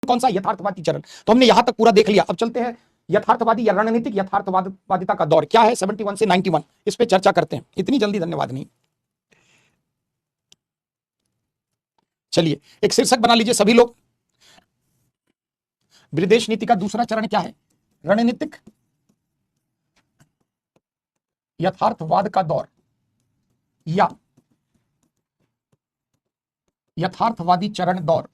कौन सा? यथार्थवादी चरण। तो हमने यहां तक पूरा देख लिया। अब चलते हैं यथार्थवादी या रणनीतिक यथार्थवादिता का दौर क्या है 71 से 91, इस पे चर्चा करते हैं। इतनी जल्दी धन्यवाद नहीं। चलिए एक शीर्षक बना लीजिए सभी लोग। विदेश नीति का दूसरा चरण क्या है? रणनीतिक यथार्थवाद का दौर या यथार्थवादी चरण दौर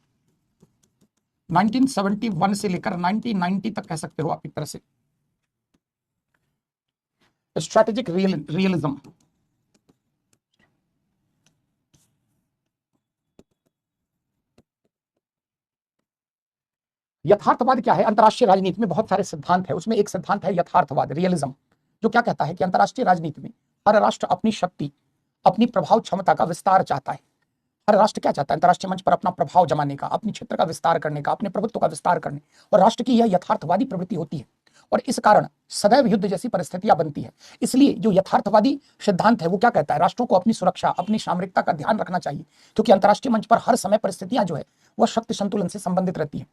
1971 से लेकर 1990 तक कह सकते हो आप एक तरह से। स्ट्रैटेजिक रियलिज्म, यथार्थवाद क्या है? अंतरराष्ट्रीय राजनीति में बहुत सारे सिद्धांत है, उसमें एक सिद्धांत है यथार्थवाद, रियलिज्म, जो क्या कहता है कि अंतरराष्ट्रीय राजनीति में हर राष्ट्र अपनी शक्ति, अपनी प्रभाव क्षमता का विस्तार चाहता है। हर राष्ट्र क्या चाहता है? अंतरराष्ट्रीय मंच पर अपना प्रभाव जमाने का, अपने क्षेत्र का विस्तार करने का, अपने प्रभुत्व का विस्तार करने, और राष्ट्र की यह यथार्थवादी प्रवृत्ति होती है और इस कारण सदैव युद्ध जैसी परिस्थितियां बनती है। इसलिए जो यथार्थवादी सिद्धांत है वो क्या कहता है? राष्ट्रों को अपनी सुरक्षा, अपनी सामरिकता का ध्यान रखना चाहिए, क्योंकि अंतरराष्ट्रीय मंच पर हर समय परिस्थितियां जो है वह शक्ति संतुलन से संबंधित रहती है।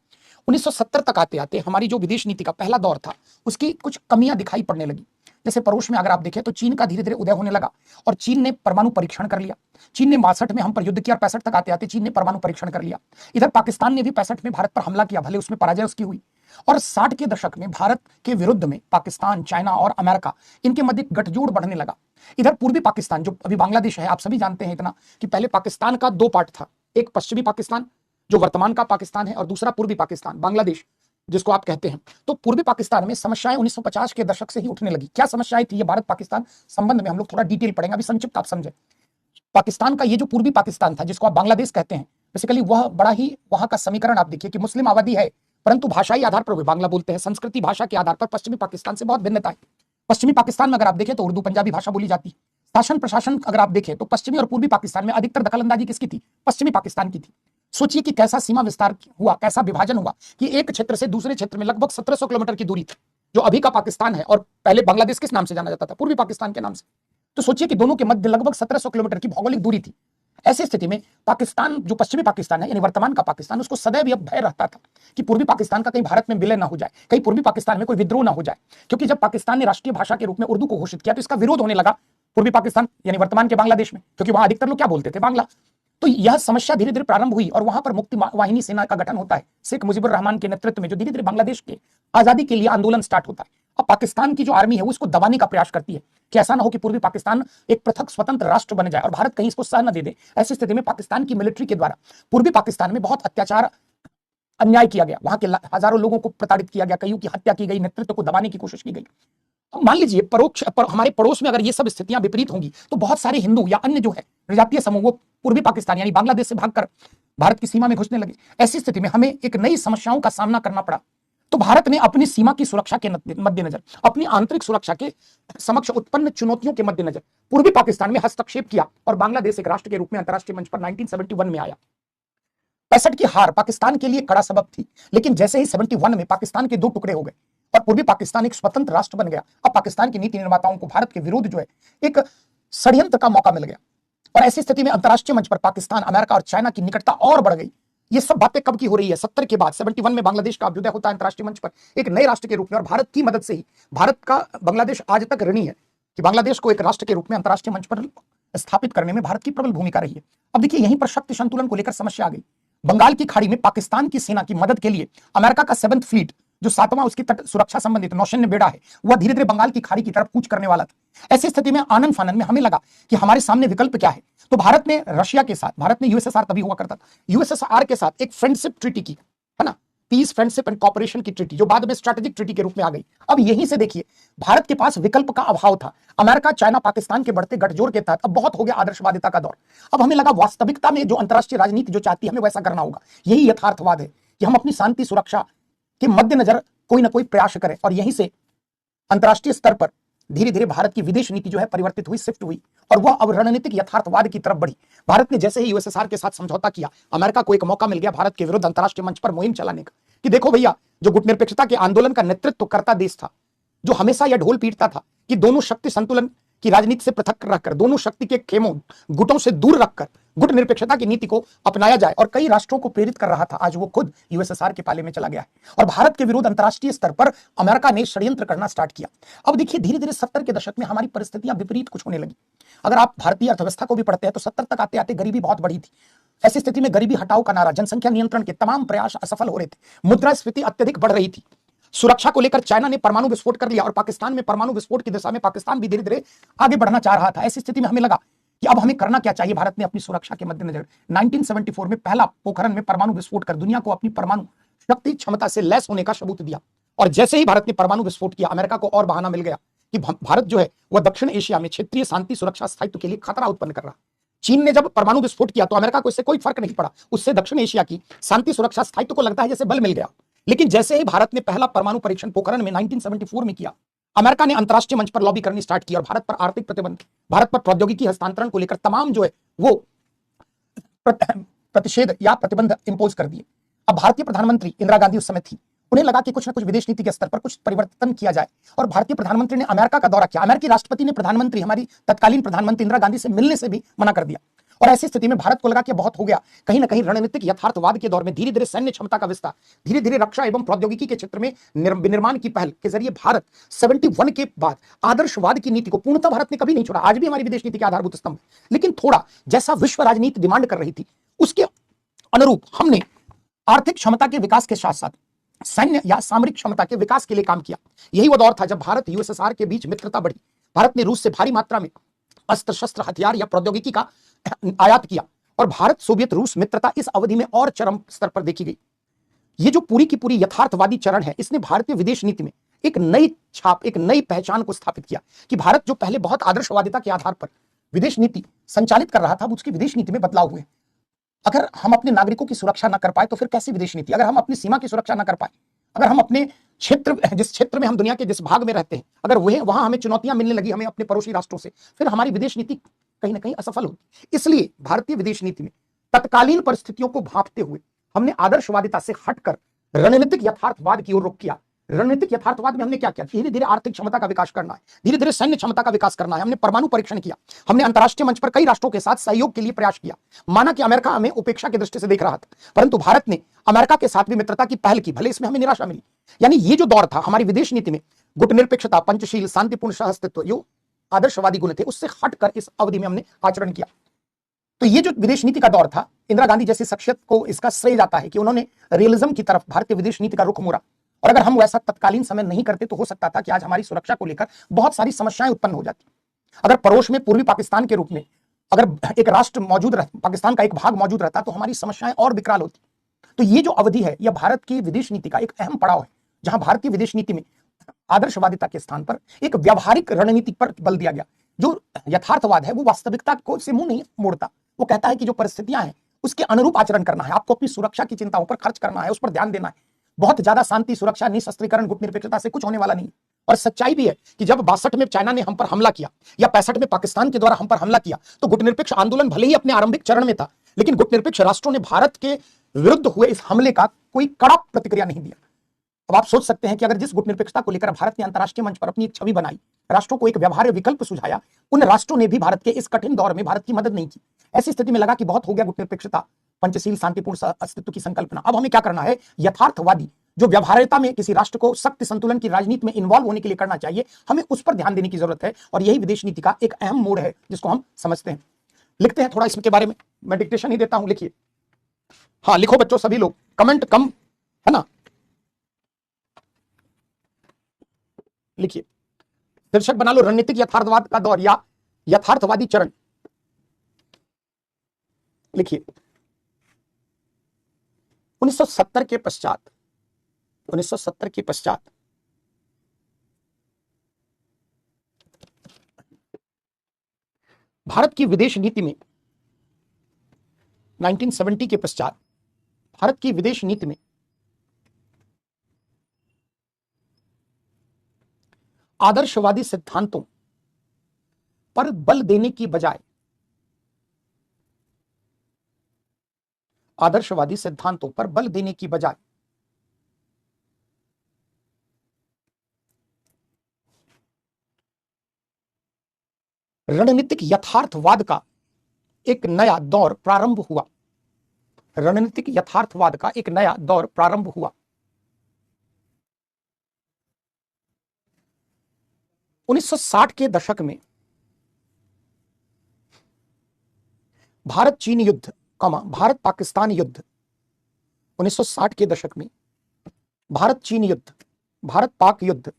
1970 तक आते आते हमारी जो विदेश नीति का पहला दौर था उसकी कुछ कमियां दिखाई पड़ने लगी। जैसे पड़ोस में अगर आप देखें तो चीन का धीरे धीरे उदय होने लगा और चीन ने परमाणु परीक्षण कर लिया। चीन ने 62 में हम पर युद्ध किया और 65 तक आते आते चीन ने परमाणु परीक्षण कर लिया। इधर पाकिस्तान ने भी 65 में भारत पर हमला किया, भले उसमें पराजय उसकी हुई। और 60 के दशक में भारत के विरुद्ध में पाकिस्तान, चाइना और अमेरिका, इनके मध्य गठजोड़ बढ़ने लगा। इधर पूर्वी पाकिस्तान जो अभी बांग्लादेश है, आप सभी जानते हैं इतना कि पहले पाकिस्तान का दो पार्ट था, एक पश्चिमी पाकिस्तान जो वर्तमान का पाकिस्तान है और दूसरा पूर्वी पाकिस्तान, बांग्लादेश जिसको आप कहते हैं। तो पूर्वी पाकिस्तान में समस्याएं 1950 के दशक से ही उठने लगी। क्या समस्याएं थी? ये भारत पाकिस्तान संबंध में हम लोग थोड़ा डिटेल पढ़ेंगे, अभी संक्षिप्त आप समझे। पाकिस्तान का ये जो पूर्वी पाकिस्तान था जिसको आप बांग्लादेश कहते हैं, बेसिकली वह बड़ा ही, वहां का समीकरण आप देखिए कि मुस्लिम आबादी है परंतु भाषाई आधार पर वे बांग्ला बोलते हैं। संस्कृति भाषा के आधार पर पश्चिमी पाकिस्तान से बहुत भिन्नता है। पश्चिमी पाकिस्तान में अगर आप देखें तो उर्दू पंजाबी भाषा बोली जाती है। शासन प्रशासन अगर आप देखें तो पश्चिमी और पूर्वी पाकिस्तान में अधिकतर दखलंदाजी किसकी थी? पश्चिमी पाकिस्तान की थी। सोचिए कि कैसा सीमा विस्तार हुआ, कैसा विभाजन हुआ कि एक क्षेत्र से दूसरे क्षेत्र में लगभग 1700 किलोमीटर की दूरी थी, जो अभी का पाकिस्तान है। और पहले बांग्लादेश किस नाम से जाना जाता था? पूर्वी पाकिस्तान के नाम से। तो सोचिए कि दोनों के मध्य लगभग 1700 किलोमीटर की भौगोलिक दूरी थी। ऐसी स्थिति में पाकिस्तान, जो पश्चिमी पाकिस्तान है यानी वर्तमान का पाकिस्तान, उसको सदैव यह भय रहता था कि पूर्वी पाकिस्तान का कहीं भारत में विलय ना हो जाए, कहीं पूर्वी पाकिस्तान में कोई विद्रोह ना हो जाए। क्योंकि जब पाकिस्तान ने राष्ट्रीय भाषा के रूप में उर्दू को घोषित किया तो इसका विरोध होने लगा पूर्वी पाकिस्तान यानी वर्तमान के बांग्लादेश में, क्योंकि वहां अधिकतर लोग क्या बोलते थे? बांग्ला। तो यह समस्या धीरे धीरे प्रारंभ हुई और वहां पर मुक्ति वाहिनी सेना का गठन होता है शेख मुजीबुर रहमान के नेतृत्व में, जो धीरे धीरे बांग्लादेश के आजादी के लिए आंदोलन स्टार्ट होता है। अब पाकिस्तान की जो आर्मी है वो इसको दबाने का प्रयास करती है कि ऐसा ना हो कि पूर्वी पाकिस्तान एक पृथक स्वतंत्र राष्ट्र बन जाए और भारत कहीं इसको सह न दे दे। ऐसी स्थिति में पाकिस्तान की मिलिट्री के द्वारा पूर्वी पाकिस्तान में बहुत अत्याचार, अन्याय किया गया। वहां के हजारों लोगों को प्रताड़ित किया गया, कईयों की हत्या की गई, नेतृत्व को दबाने की कोशिश की गई। मान लीजिए हमारे पड़ोस में अगर ये सब स्थितियां विपरीत होंगी तो बहुत सारे हिंदू या अन्य जो है विजातीय समूह वो पूर्वी पाकिस्तान यानी बांग्लादेश से भागकर भारत की सीमा में घुसने लगे। ऐसी स्थिति में हमें एक नई समस्याओं का सामना करना पड़ा। तो भारत ने अपनी सीमा की सुरक्षा के मद्देनजर, अपनी आंतरिक सुरक्षा के समक्ष उत्पन्न चुनौतियों के मद्देनजर पूर्वी पाकिस्तान में हस्तक्षेप किया और बांग्लादेश एक राष्ट्र के रूप में अंतरराष्ट्रीय मंच पर 1971 में आया। 65 की हार पाकिस्तान के लिए कड़ा सबक थी, लेकिन जैसे ही 71 में पाकिस्तान के दो टुकड़े हो गए और पूर्वी पाकिस्तान एक स्वतंत्र राष्ट्र बन गया, अब पाकिस्तान की नीति निर्माताओं को भारत के विरुद्ध जो है एक षड्यंत्र का मौका मिल गया। और ऐसी स्थिति में अंतरराष्ट्रीय मंच पर पाकिस्तान, अमेरिका और चाइना की निकटता और बढ़ गई। ये सब बातें कब की हो रही है? 70 के बाद। 71 में बांग्लादेश का अभ्युदय होता है अंतरराष्ट्रीय मंच पर एक नए राष्ट्र के रूप में, और भारत की मदद से ही। भारत का बांग्लादेश आज तक ऋणी है कि बांग्लादेश को एक राष्ट्र के रूप में अंतरराष्ट्रीय मंच पर स्थापित करने में भारत की प्रबल भूमिका रही है। अब देखिए यहीं पर शक्ति संतुलन को लेकर समस्या आ गई। बंगाल की खाड़ी में पाकिस्तान की सेना की मदद के लिए अमेरिका का 7th फ्लीट, जो 7वां उसकी तट सुरक्षा संबंधित नौसैन्य बेड़ा है, वह धीरे धीरे बंगाल की खाड़ी की तरफ कूच करने वाला था। ऐसी स्थिति में आनन फानन में हमें लगा कि हमारे सामने विकल्प क्या है। तो भारत ने रशिया के साथ, भारत ने यूएसएसआर तभी हुआ करता था, यूएसएसआर के साथ एक फ्रेंडशिप ट्रीटी की, है ना, पीस, फ्रेंडशिप एंड कॉपरेशन की ट्रीटी, जो बाद में स्ट्रेटेजिक ट्रीटी के रूप में आ गई। अब यहीं से देखिए भारत के पास विकल्प का अभाव था। अमेरिका, चाइना, पाकिस्तान के बढ़ते गठजोड़ के तहत अब बहुत हो गया आदर्शवादिता का दौर। अब हमें लगा वास्तविकता में जो अंतरराष्ट्रीय राजनीति जो चाहती है हमें वैसा करना होगा। यही यथार्थवाद है कि हम अपनी शांति सुरक्षा के मद्देनजर कोई ना कोई प्रयास करें। और यहीं से अंतरराष्ट्रीय स्तर पर धीरे धीरे भारत की विदेश नीति जो है परिवर्तित हुई, शिफ्ट हुई, और वह अब रणनीतिक यथार्थवाद की तरफ बढ़ी। भारत ने जैसे ही यूएसएसआर के साथ समझौता किया, अमेरिका को एक मौका मिल गया भारत के विरुद्ध अंतरराष्ट्रीय मंच पर मुहिम चलाने का कि देखो भैया, जो गुटनिरपेक्षता के आंदोलन का नेतृत्व करता देश था, जो हमेशा यह ढोल पीटता था कि दोनों शक्ति संतुलन की राजनीति से पृथक रखकर, दोनों शक्ति के खेमों गुटों से दूर रखकर गुट निरपेक्षता की नीति को अपनाया जाए और कई राष्ट्रों को प्रेरित कर रहा था, आज वो खुद यूएसएसआर के पाले में चला गया है और भारत के विरुद्ध अंतरराष्ट्रीय स्तर पर अमेरिका ने षड्यंत्र करना स्टार्ट किया। अब देखिए धीरे धीरे 70 के दशक में हमारी परिस्थितियां विपरीत कुछ होने लगी। अगर आप भारतीय अर्थव्यवस्था को भी पढ़ते हैं तो 70 तक आते आते गरीबी बहुत बढ़ी थी। ऐसी स्थिति में गरीबी हटाओ का नारा, जनसंख्या नियंत्रण के तमाम प्रयास असफल हो रहे थे, मुद्रास्फीति अत्यधिक बढ़ रही थी, सुरक्षा को लेकर चाइना ने परमाणु विस्फोट कर लिया और पाकिस्तान में परमाणु विस्फोट की दिशा में पाकिस्तान भी धीरे धीरे आगे बढ़ना चाह रहा था। ऐसी स्थिति में हमें लगा कि अब हमें करना क्या चाहिए। भारत ने अपनी सुरक्षा के मद्देनजर 1974 में पहला पोखरण में परमाणु विस्फोट कर दुनिया को अपनी परमाणु शक्ति क्षमता से लैस होने का सबूत दिया। और जैसे ही भारत ने परमाणु विस्फोट किया, अमेरिका को और बहाना मिल गया कि भारत जो है वह दक्षिण एशिया में क्षेत्रीय शांति सुरक्षा स्थायित्व के लिए खतरा उत्पन्न कर रहा। चीन ने जब परमाणु विस्फोट किया तो अमेरिका को इससे कोई फर्क नहीं पड़ा, उससे दक्षिण एशिया की शांति सुरक्षा स्थायित्व को लगता है जैसे बल मिल गया। लेकिन जैसे ही भारत ने पहला परमाणु परीक्षण पोखरण में 1974 में किया, अमेरिका ने अंतरराष्ट्रीय मंच पर लॉबी करनी स्टार्ट की और भारत पर आर्थिक प्रतिबंध, भारत पर प्रौद्योगिकी हस्तांतरण को लेकर तमाम जो है वो प्रतिषेध या प्रतिबंध इंपोज कर दिए। अब भारतीय प्रधानमंत्री इंदिरा गांधी उस समय थी, उन्हें लगा कि कुछ ना कुछ विदेश नीति के स्तर पर कुछ परिवर्तन किया जाए और भारतीय प्रधानमंत्री ने अमेरिका का दौरा किया। अमेरिकी राष्ट्रपति ने प्रधानमंत्री, हमारी तत्कालीन प्रधानमंत्री इंदिरा गांधी से मिलने से भी मना कर दिया और ऐसी स्थिति में भारत को लगा कि बहुत हो गया। कहीं ना कहीं रणनीतिक यथार्थवाद के दौर में धीरे धीरे सैन्य क्षमता का विस्तार, धीरे धीरे रक्षा एवं प्रौद्योगिकी के क्षेत्र में निर्माण की पहल के जरिए भारत 71 के बाद आदर्शवाद की नीति को पूर्णतः भारत ने कभी नहीं छोड़ा। आज भी हमारी विदेश नीति के आधारभूत स्तंभ, लेकिन थोड़ा जैसा विश्व राजनीति डिमांड कर रही थी उसके अनुरूप हमने आर्थिक क्षमता के विकास के साथ साथ सैन्य या सामरिक क्षमता के विकास के लिए काम किया। यही वो दौर था जब भारत यूएसएसआर के बीच मित्रता बढ़ी। भारत ने रूस से भारी मात्रा में अस्त्र शस्त्र, हथियार या प्रौद्योगिकी का आयात किया और भारत सोवियत रूस मित्रता इस अवधि में और चरम स्तर पर देखी गई। ये जो पूरी की पूरी यथार्थवादी चरण है, इसने भारतीय विदेश नीति में एक नई छाप, एक नई पहचान को स्थापित किया कि भारत जो पहले बहुत आदर्शवादिता के आधार पर विदेश नीति संचालित कर रहा था, उसकी विदेश नीति में बदलाव हुए। अगर हम अपने नागरिकों की सुरक्षा न कर पाए तो फिर कैसी विदेश नीति? अगर हम अपनी सीमा की सुरक्षा न कर पाए, अगर हम अपने क्षेत्र, जिस क्षेत्र में हम दुनिया के जिस भाग में रहते हैं, अगर वहां हमें चुनौतियां मिलने लगी हमें अपने पड़ोसी राष्ट्रों से, फिर हमारी विदेश नीति कहीं ना कहीं असफल होगी। इसलिए भारतीय विदेश नीति में तत्कालीन परिस्थितियों को भांपते हुए हमने आदर्शवादिता से हटकर रणनीतिक यथार्थवाद की ओर रुख किया। रणनीतिक यथार्थवाद में हमने क्या किया? धीरे धीरे आर्थिक क्षमता का विकास करना है, धीरे धीरे सैन्य क्षमता का विकास करना है। हमने परमाणु परीक्षण किया, हमने अंतरराष्ट्रीय मंच पर कई राष्ट्रों के साथ सहयोग के लिए प्रयास किया। माना कि अमेरिका हमें उपेक्षा की दृष्टि से देख रहा था, परंतु भारत ने अमेरिका के साथ भी मित्रता की पहल की, भले इसमें हमें निराशा मिली। यानी ये जो दौर था हमारी विदेश नीति में गुट निरपेक्षता, पंचशील, शांतिपूर्ण सहअस्तित्व, जो आदर्शवादी गुण थे, उससे हटकर इस अवधि में हमने आचरण किया। तो ये जो विदेश नीति का दौर था, इंदिरा गांधी जैसी शख्सियत को इसका श्रेय जाता है कि उन्होंने रियलिज्म की तरफ भारतीय विदेश नीति का रुख मोड़ा। और अगर हम वैसा तत्कालीन समय नहीं करते तो हो सकता था कि आज हमारी सुरक्षा को लेकर बहुत सारी समस्याएं उत्पन्न हो जाती। अगर पड़ोस में पूर्वी पाकिस्तान के रूप में अगर एक राष्ट्र मौजूद रहता, पाकिस्तान का एक भाग मौजूद रहता, तो हमारी समस्याएं और विकराल होती। तो ये जो अवधि है यह भारत की विदेश नीति का एक अहम पड़ाव है, जहां भारतीय विदेश नीति में आदर्शवादिता के स्थान पर एक व्यावहारिक रणनीति पर बल दिया गया। जो यथार्थवाद है वो वास्तविकता को से मुंह नहीं मोड़ता, वो कहता है कि जो परिस्थितियां हैं उसके अनुरूप आचरण करना है, आपको अपनी सुरक्षा की चिंताओं पर खर्च करना है, उस पर ध्यान देना है। बहुत ज्यादा शांति, सुरक्षा, निशस्त्रीकरण, गुट निरपेक्षता से कुछ होने वाला नहीं। और सच्चाई भी है कि जब 62 में चाइना ने हम पर हमला किया या 65 में पाकिस्तान के द्वारा हम पर हमला किया, तो गुट निरपेक्ष आंदोलन भले ही अपने आरंभिक चरण में था, लेकिन गुट निरपेक्ष राष्ट्रों ने भारत के विरुद्ध हुए इस हमले का कोई कड़ा प्रतिक्रिया नहीं दिया। अब आप सोच सकते हैं कि अगर जिस गुट निरपेक्षता को लेकर भारत ने अंतरराष्ट्रीय मंच पर अपनी एक छवि बनाई, राष्ट्रों को एक व्यवहार्य विकल्प सुझाया, उन राष्ट्रों ने भी भारत के इस कठिन दौर में भारत की मदद नहीं की। ऐसी स्थिति में लगा कि बहुत हो गया गुट निरपेक्षता, पंचशील, शांतिपूर्ण अस्तित्व की संकल्पना। अब हमें क्या करना है? यथार्थवादी जो व्यवहार्यता में किसी राष्ट्र को शक्ति संतुलन की राजनीति में इन्वॉल्व होने के लिए करना चाहिए, हमें उस पर ध्यान देने की जरूरत है। और यही विदेश नीति का एक अहम मोड़ है जिसको हम समझते हैं। लिखते हैं थोड़ा इसके बारे में, मैं डिक्टेशन ही देता हूं, लिखिए। हाँ लिखो बच्चों, सभी लोग, कमेंट कम है ना, लिखिए। शीर्षक बना लो, रणनीतिक यथार्थवाद का दौर या यथार्थवादी चरण। लिखिए। 1970 के पश्चात, 1970 के पश्चात भारत की विदेश नीति में, 1970 के पश्चात भारत की विदेश नीति में आदर्शवादी सिद्धांतों पर बल देने की बजाय, आदर्शवादी सिद्धांतों पर बल देने की बजाय रणनीतिक यथार्थवाद का एक नया दौर प्रारंभ हुआ। रणनीतिक यथार्थवाद का एक नया दौर प्रारंभ हुआ। 1960 के दशक में भारत चीन युद्ध, भारत पाकिस्तान युद्ध, 1960 के दशक में भारत चीन युद्ध, भारत पाक युद्ध,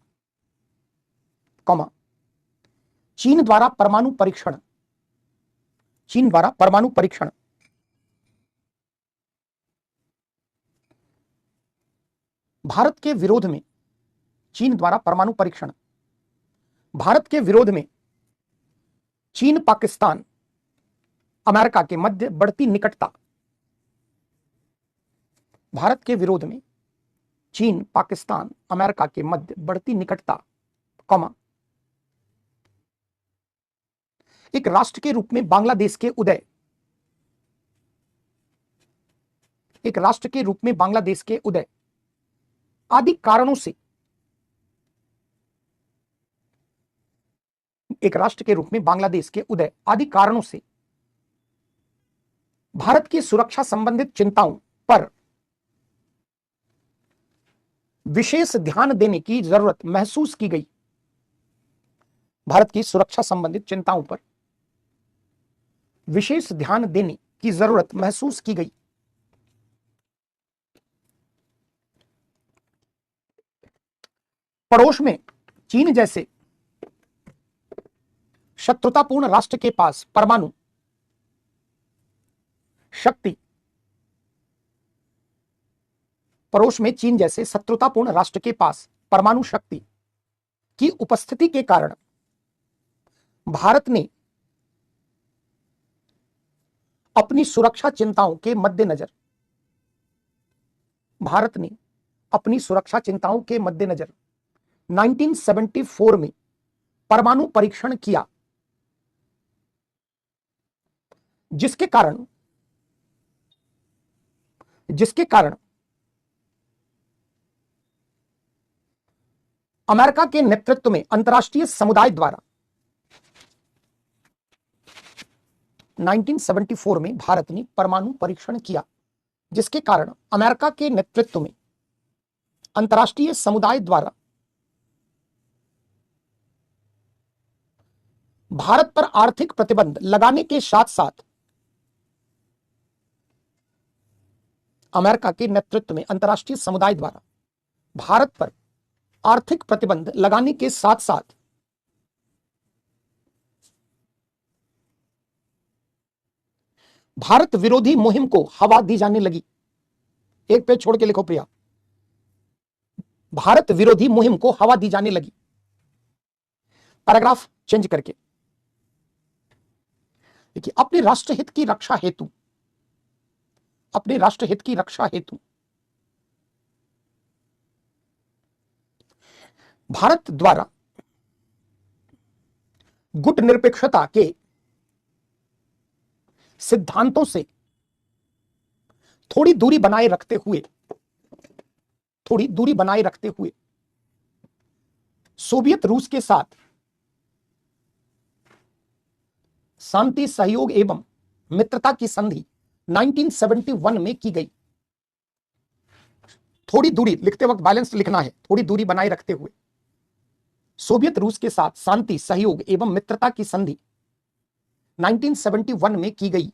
चीन द्वारा परमाणु परीक्षण, चीन द्वारा परमाणु परीक्षण, भारत के विरोध में, चीन द्वारा परमाणु परीक्षण, भारत के विरोध में चीन पाकिस्तान अमेरिका के मध्य बढ़ती निकटता, भारत के विरोध में चीन पाकिस्तान अमेरिका के मध्य बढ़ती निकटता, एक राष्ट्र के रूप में बांग्लादेश के उदय, एक राष्ट्र के रूप में बांग्लादेश के उदय आदि कारणों से, एक राष्ट्र के रूप में बांग्लादेश के उदय आदि कारणों से भारत की सुरक्षा संबंधित चिंताओं पर विशेष ध्यान देने की जरूरत महसूस की गई। भारत की सुरक्षा संबंधित चिंताओं पर विशेष ध्यान देने की जरूरत महसूस की गई। पड़ोस में चीन जैसे शत्रुतापूर्ण राष्ट्र के पास परमाणु शक्ति, पड़ोस में चीन जैसे शत्रुतापूर्ण राष्ट्र के पास परमाणु शक्ति की उपस्थिति के कारण भारत ने अपनी सुरक्षा चिंताओं के मद्देनजर, भारत ने अपनी सुरक्षा चिंताओं के मद्देनजर 1974 में परमाणु परीक्षण किया, जिसके कारण अमेरिका के नेतृत्व में अंतर्राष्ट्रीय समुदाय द्वारा 1974 में भारत ने परमाणु परीक्षण किया, जिसके कारण अमेरिका के नेतृत्व में अंतर्राष्ट्रीय समुदाय द्वारा भारत पर आर्थिक प्रतिबंध लगाने के साथ साथ, अमेरिका के नेतृत्व में अंतर्राष्ट्रीय समुदाय द्वारा भारत पर आर्थिक प्रतिबंध लगाने के साथ साथ भारत विरोधी मुहिम को हवा दी जाने लगी। एक पेज छोड़ के लिखो प्रिया, भारत विरोधी मुहिम को हवा दी जाने लगी। पैराग्राफ चेंज करके देखिए, अपने राष्ट्रहित की रक्षा हेतु, अपने राष्ट्रहित की रक्षा हेतु भारत द्वारा गुट निरपेक्षता के सिद्धांतों से थोड़ी दूरी बनाए रखते हुए सोवियत रूस के साथ शांति सहयोग एवं मित्रता की संधि 1971 में की गई। थोड़ी दूरी लिखते वक्त बैलेंस लिखना है, थोड़ी दूरी बनाए रखते हुए सोवियत रूस के साथ शांति सहयोग एवं मित्रता की संधि 1971 में की गई।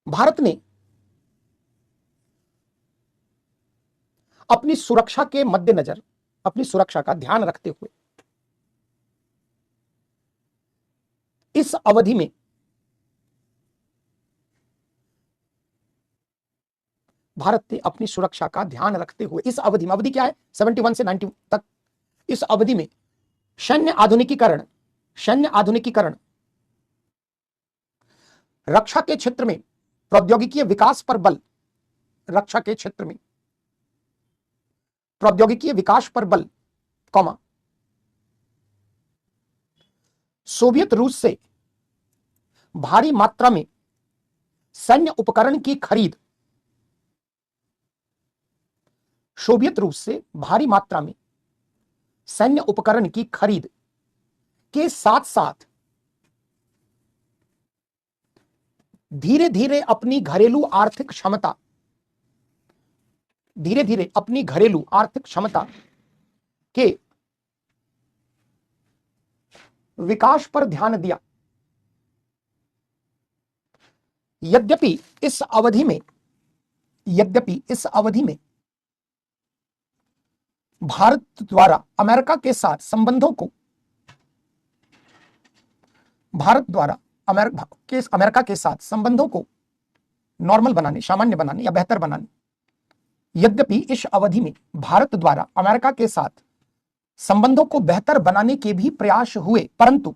भारत ने अपनी सुरक्षा के मद्देनजर, अपनी सुरक्षा का ध्यान रखते हुए इस अवधि में भारत ने अपनी सुरक्षा का ध्यान रखते हुए इस अवधि में, अवधि क्या है 71 से 90 तक, इस अवधि में सैन्य आधुनिकीकरण, रक्षा के क्षेत्र में प्रौद्योगिकी विकास पर बल, रक्षा के क्षेत्र में प्रौद्योगिकी विकास पर बल, सोवियत रूस से भारी मात्रा में सैन्य उपकरण की खरीद, सोवियत रूस से भारी मात्रा में सैन्य उपकरण की खरीद के साथ साथ धीरे धीरे अपनी घरेलू आर्थिक क्षमता के विकास पर ध्यान दिया। यद्यपि इस अवधि में भारत द्वारा अमेरिका के साथ संबंधों को अमेरिका के साथ संबंधों को नॉर्मल बनाने, सामान्य बनाने या बेहतर बनाने, यद्यपि इस अवधि में भारत द्वारा अमेरिका के साथ संबंधों को बेहतर बनाने के भी प्रयास हुए, परंतु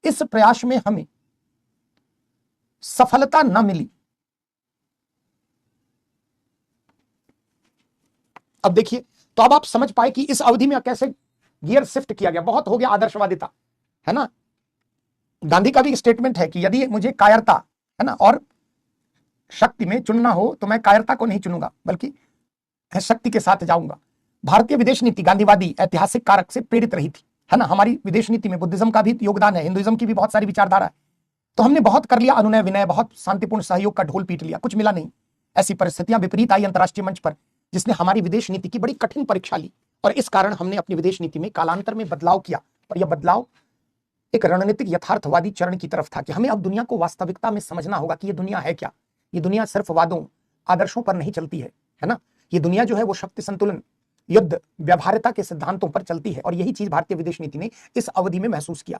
इस प्रयास में हमें सफलता न मिली। अब देखिए, तो अब आप समझ पाए कि इस अवधि में कैसे गियर शिफ्ट किया गया। बहुत हो गया आदर्शवादिता, है ना। गांधी का भी स्टेटमेंट है कि यदि मुझे कायरता, है ना, और शक्ति में चुनना हो तो मैं कायरता को नहीं चुनूंगा बल्कि शक्ति के साथ जाऊंगा। भारतीय विदेश नीति गांधीवादी ऐतिहासिक कारक से प्रेरित रही थी, है ना। हमारी विदेश नीति में बुद्धिज्म का भी योगदान है, हिंदुइज्म की भी बहुत सारी विचारधारा है। तो हमने बहुत कर लिया अनुनय विनय, बहुत शांतिपूर्ण सहयोग का ढोल पीट लिया, कुछ मिला नहीं। ऐसी परिस्थितियां विपरीत आई अंतर्राष्ट्रीय मंच पर, जिसने हमारी विदेश नीति की बड़ी कठिन परीक्षा ली, और इस कारण हमने अपनी विदेश नीति में कालांतर में बदलाव किया। और यह बदलाव एक रणनीतिक यथार्थवादी चरण की तरफ था कि हमें अब दुनिया को वास्तविकता में समझना होगा कि ये दुनिया है क्या। ये दुनिया सिर्फ वादों, आदर्शों पर नहीं चलती है ना। ये दुनिया जो है वो शक्ति संतुलन, युद्ध, व्यवहार्यता के सिद्धांतों पर चलती है। और यही चीज भारतीय विदेश नीति ने इस अवधि में महसूस किया।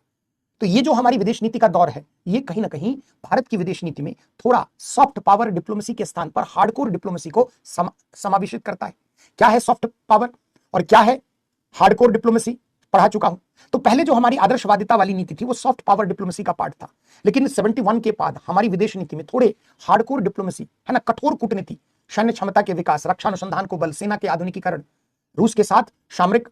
तो ये जो हमारी विदेश नीति का दौर है, ये कहीं ना कहीं भारत की विदेश नीति में थोड़ा सॉफ्ट पावर डिप्लोमेसी के स्थान पर हार्डकोर डिप्लोमेसी को समावेशित करता है। क्या है सॉफ्ट पावर और क्या है हार्डकोर डिप्लोमेसी, पढ़ा चुका हूं। तो पहले जो हमारी आदर्शवादिता वाली नीति थी वो सॉफ्ट पावर डिप्लोमेसी का पार्ट था, लेकिन 71 के बाद हमारी विदेश नीति में थोड़े हार्डकोर डिप्लोमेसी, है ना, कठोर कूटनीति, सैन्य क्षमता के विकास, रक्षा अनुसंधान को बल, सेना के आधुनिकीकरण, रूस के साथ सामरिक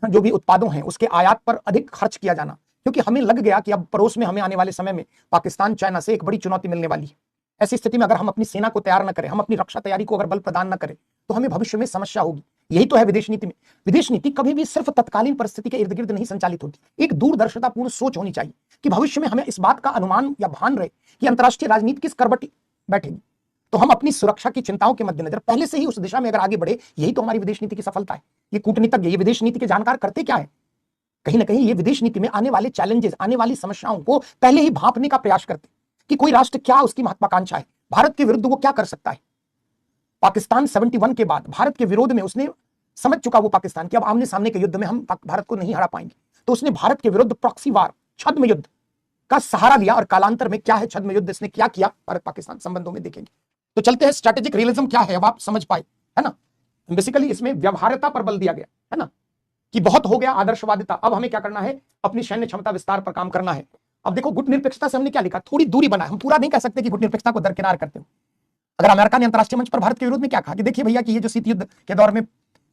जो भी उत्पादों हैं उसके आयात पर अधिक खर्च किया जाना, क्योंकि हमें लग गया कि अब पड़ोस में हमें आने वाले समय में पाकिस्तान, चाइना से एक बड़ी चुनौती मिलने वाली है। ऐसी स्थिति में अगर हम अपनी सेना को तैयार न करें, हम अपनी रक्षा तैयारी को अगर बल प्रदान न करें, तो हमें भविष्य में समस्या होगी। यही तो है विदेश नीति में। विदेश नीति कभी भी सिर्फ तत्कालीन परिस्थिति के इर्द गिर्द नहीं संचालित होती। एक दूरदर्शितापूर्ण सोच होनी चाहिए कि भविष्य में हमें इस बात का अनुमान या भान रहे कि अंतर्राष्ट्रीय राजनीति किस करवट बैठेगी, तो हम अपनी सुरक्षा की चिंताओं के मद्देनजर पहले से ही उस दिशा में अगर आगे बढ़े। यही तो हमारी विदेश नीति की सफलता है। ये कूटनीतिज्ञ, ये विदेश नीति के जानकार करते क्या है, कहीं ना कहीं ये विदेश नीति में आने वाले चैलेंजेस, आने वाली समस्याओं को पहले ही भांपने का प्रयास करते कि कोई राष्ट्र क्या उसकी महत्वाकांक्षा है, भारत के विरुद्ध वो क्या कर सकता है। पाकिस्तान 71 के बाद भारत के विरोध में उसने समझ चुका वो पाकिस्तान कि अब आमने सामने के युद्ध में हम भारत को नहीं हरा पाएंगे, तो उसने भारत के विरुद्ध प्रॉक्सी वार, छद्म युद्ध का सहारा लिया। और कालांतर में क्या है छद्म युद्ध, इसने क्या किया भारत पाकिस्तान संबंधों में देखेंगे। तो चलते हैं, स्ट्रेटेजिक रियलिज्म क्या है अब आप समझ पाए, है ना। बेसिकली इसमें व्यवहार्यता पर बल दिया गया, है ना, कि बहुत हो गया आदर्शवादिता, अब हमें क्या करना है, अपनी सैन्य क्षमता विस्तार पर काम करना है। अब देखो गुटनिरपेक्षता से हमने क्या लिखा, थोड़ी दूरी बनाए। हम पूरा नहीं कह सकते कि गुटनिरपेक्षता को दरकिनार करते हो। अगर अमेरिका ने अंतर्राष्ट्रीय मंच पर भारत के विरोध में क्या कहा कि देखिए भैया कि ये जो शीत युद्ध के दौर में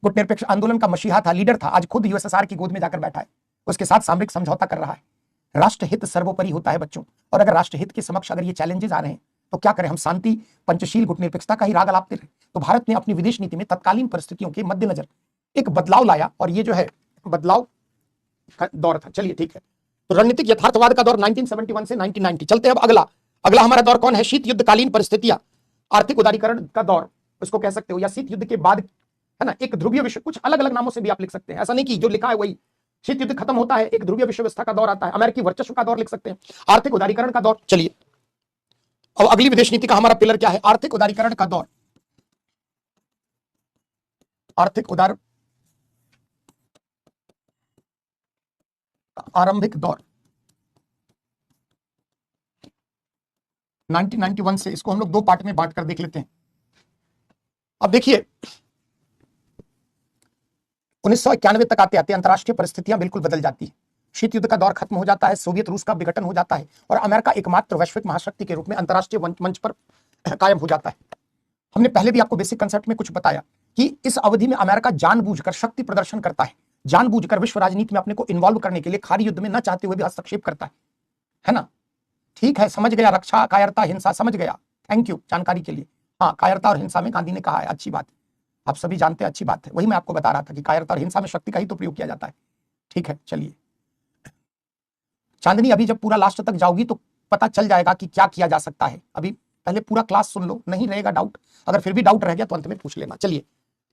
गुटनिरपेक्ष आंदोलन का मसीहा था, लीडर था, आज खुद यूएसएसआर की गोद में जाकर बैठा है, उसके साथ सामरिक समझौता कर रहा है। राष्ट्रहित सर्वोपरि होता है बच्चों, और अगर राष्ट्रहित के समक्ष अगर ये चैलेंजेस आ रहे हैं तो क्या करें, हम शांति, पंचशील, गुटनिरपेक्षता का ही राग अलापते रहे। तो भारत ने अपनी विदेश नीति में तत्कालीन परिस्थितियों के मद्देनजर एक बदलाव लाया, और ये जो है बदलाव का दौर था। चलिए ठीक है, तो रणनीतिक यथार्थवाद का दौर 1971 से 1990। चलते हैं अब अगला हमारा दौर कौन है, शीत युद्धकालीन परिस्थितियां, आर्थिक उदारीकरण का दौर उसको कह सकते हो, या शीत युद्ध के बाद, है ना, एक ध्रुवीय विश्व, कुछ अलग अलग नामों से भी आप लिख सकते हैं, ऐसा नहीं कि जो लिखा है वही। शीत युद्ध खत्म होता है, एक ध्रुवीय विश्व व्यवस्था का दौर आता है, अमेरिकी वर्चस्व का दौर लिख सकते हैं, आर्थिक उदारीकरण का दौर। चलिए अब अगली विदेश नीति का हमारा पिलर क्या है, आर्थिक उदारीकरण का दौर, आर्थिक उदार आरंभिक दौर 1991 से। इसको हम लोग दो पार्ट में बांट कर देख लेते हैं। अब देखिए 1991 तक आते आते अंतरराष्ट्रीय परिस्थितियां बिल्कुल बदल जाती है। शीत युद्ध का दौर खत्म हो जाता है, सोवियत रूस का विघटन हो जाता है, और अमेरिका एकमात्र वैश्विक महाशक्ति के रूप में अंतरराष्ट्रीय मंच पर कायम हो जाता है। हमने पहले भी आपको बेसिक कंसेप्ट में कुछ बताया कि इस अवधि में अमेरिका जानबूझकर शक्ति प्रदर्शन करता है, जानबूझकर विश्व राजनीति में अपने को इन्वॉल्व करने के लिए खाड़ी युद्ध में न चाहते हुए भी हस्तक्षेप करता है ना। ठीक है, समझ गया, रक्षा, कायरता, हिंसा, समझ गया, थैंक यू जानकारी के लिए। हाँ, कायरता और हिंसा में गांधी ने कहा है, अच्छी बात है। आप सभी जानते हैं, अच्छी बात है। वही मैं आपको बता रहा था कि कायरता और हिंसा में शक्ति का ही तो प्रयोग किया जाता है। ठीक है, चलिए चांदनी, अभी जब पूरा लास्ट तक जाओगी तो पता चल जाएगा कि क्या किया जा सकता है। अभी पहले पूरा क्लास सुन लो, नहीं रहेगा डाउट। अगर फिर भी डाउट रह गया तो अंत में पूछ लेना। चलिए,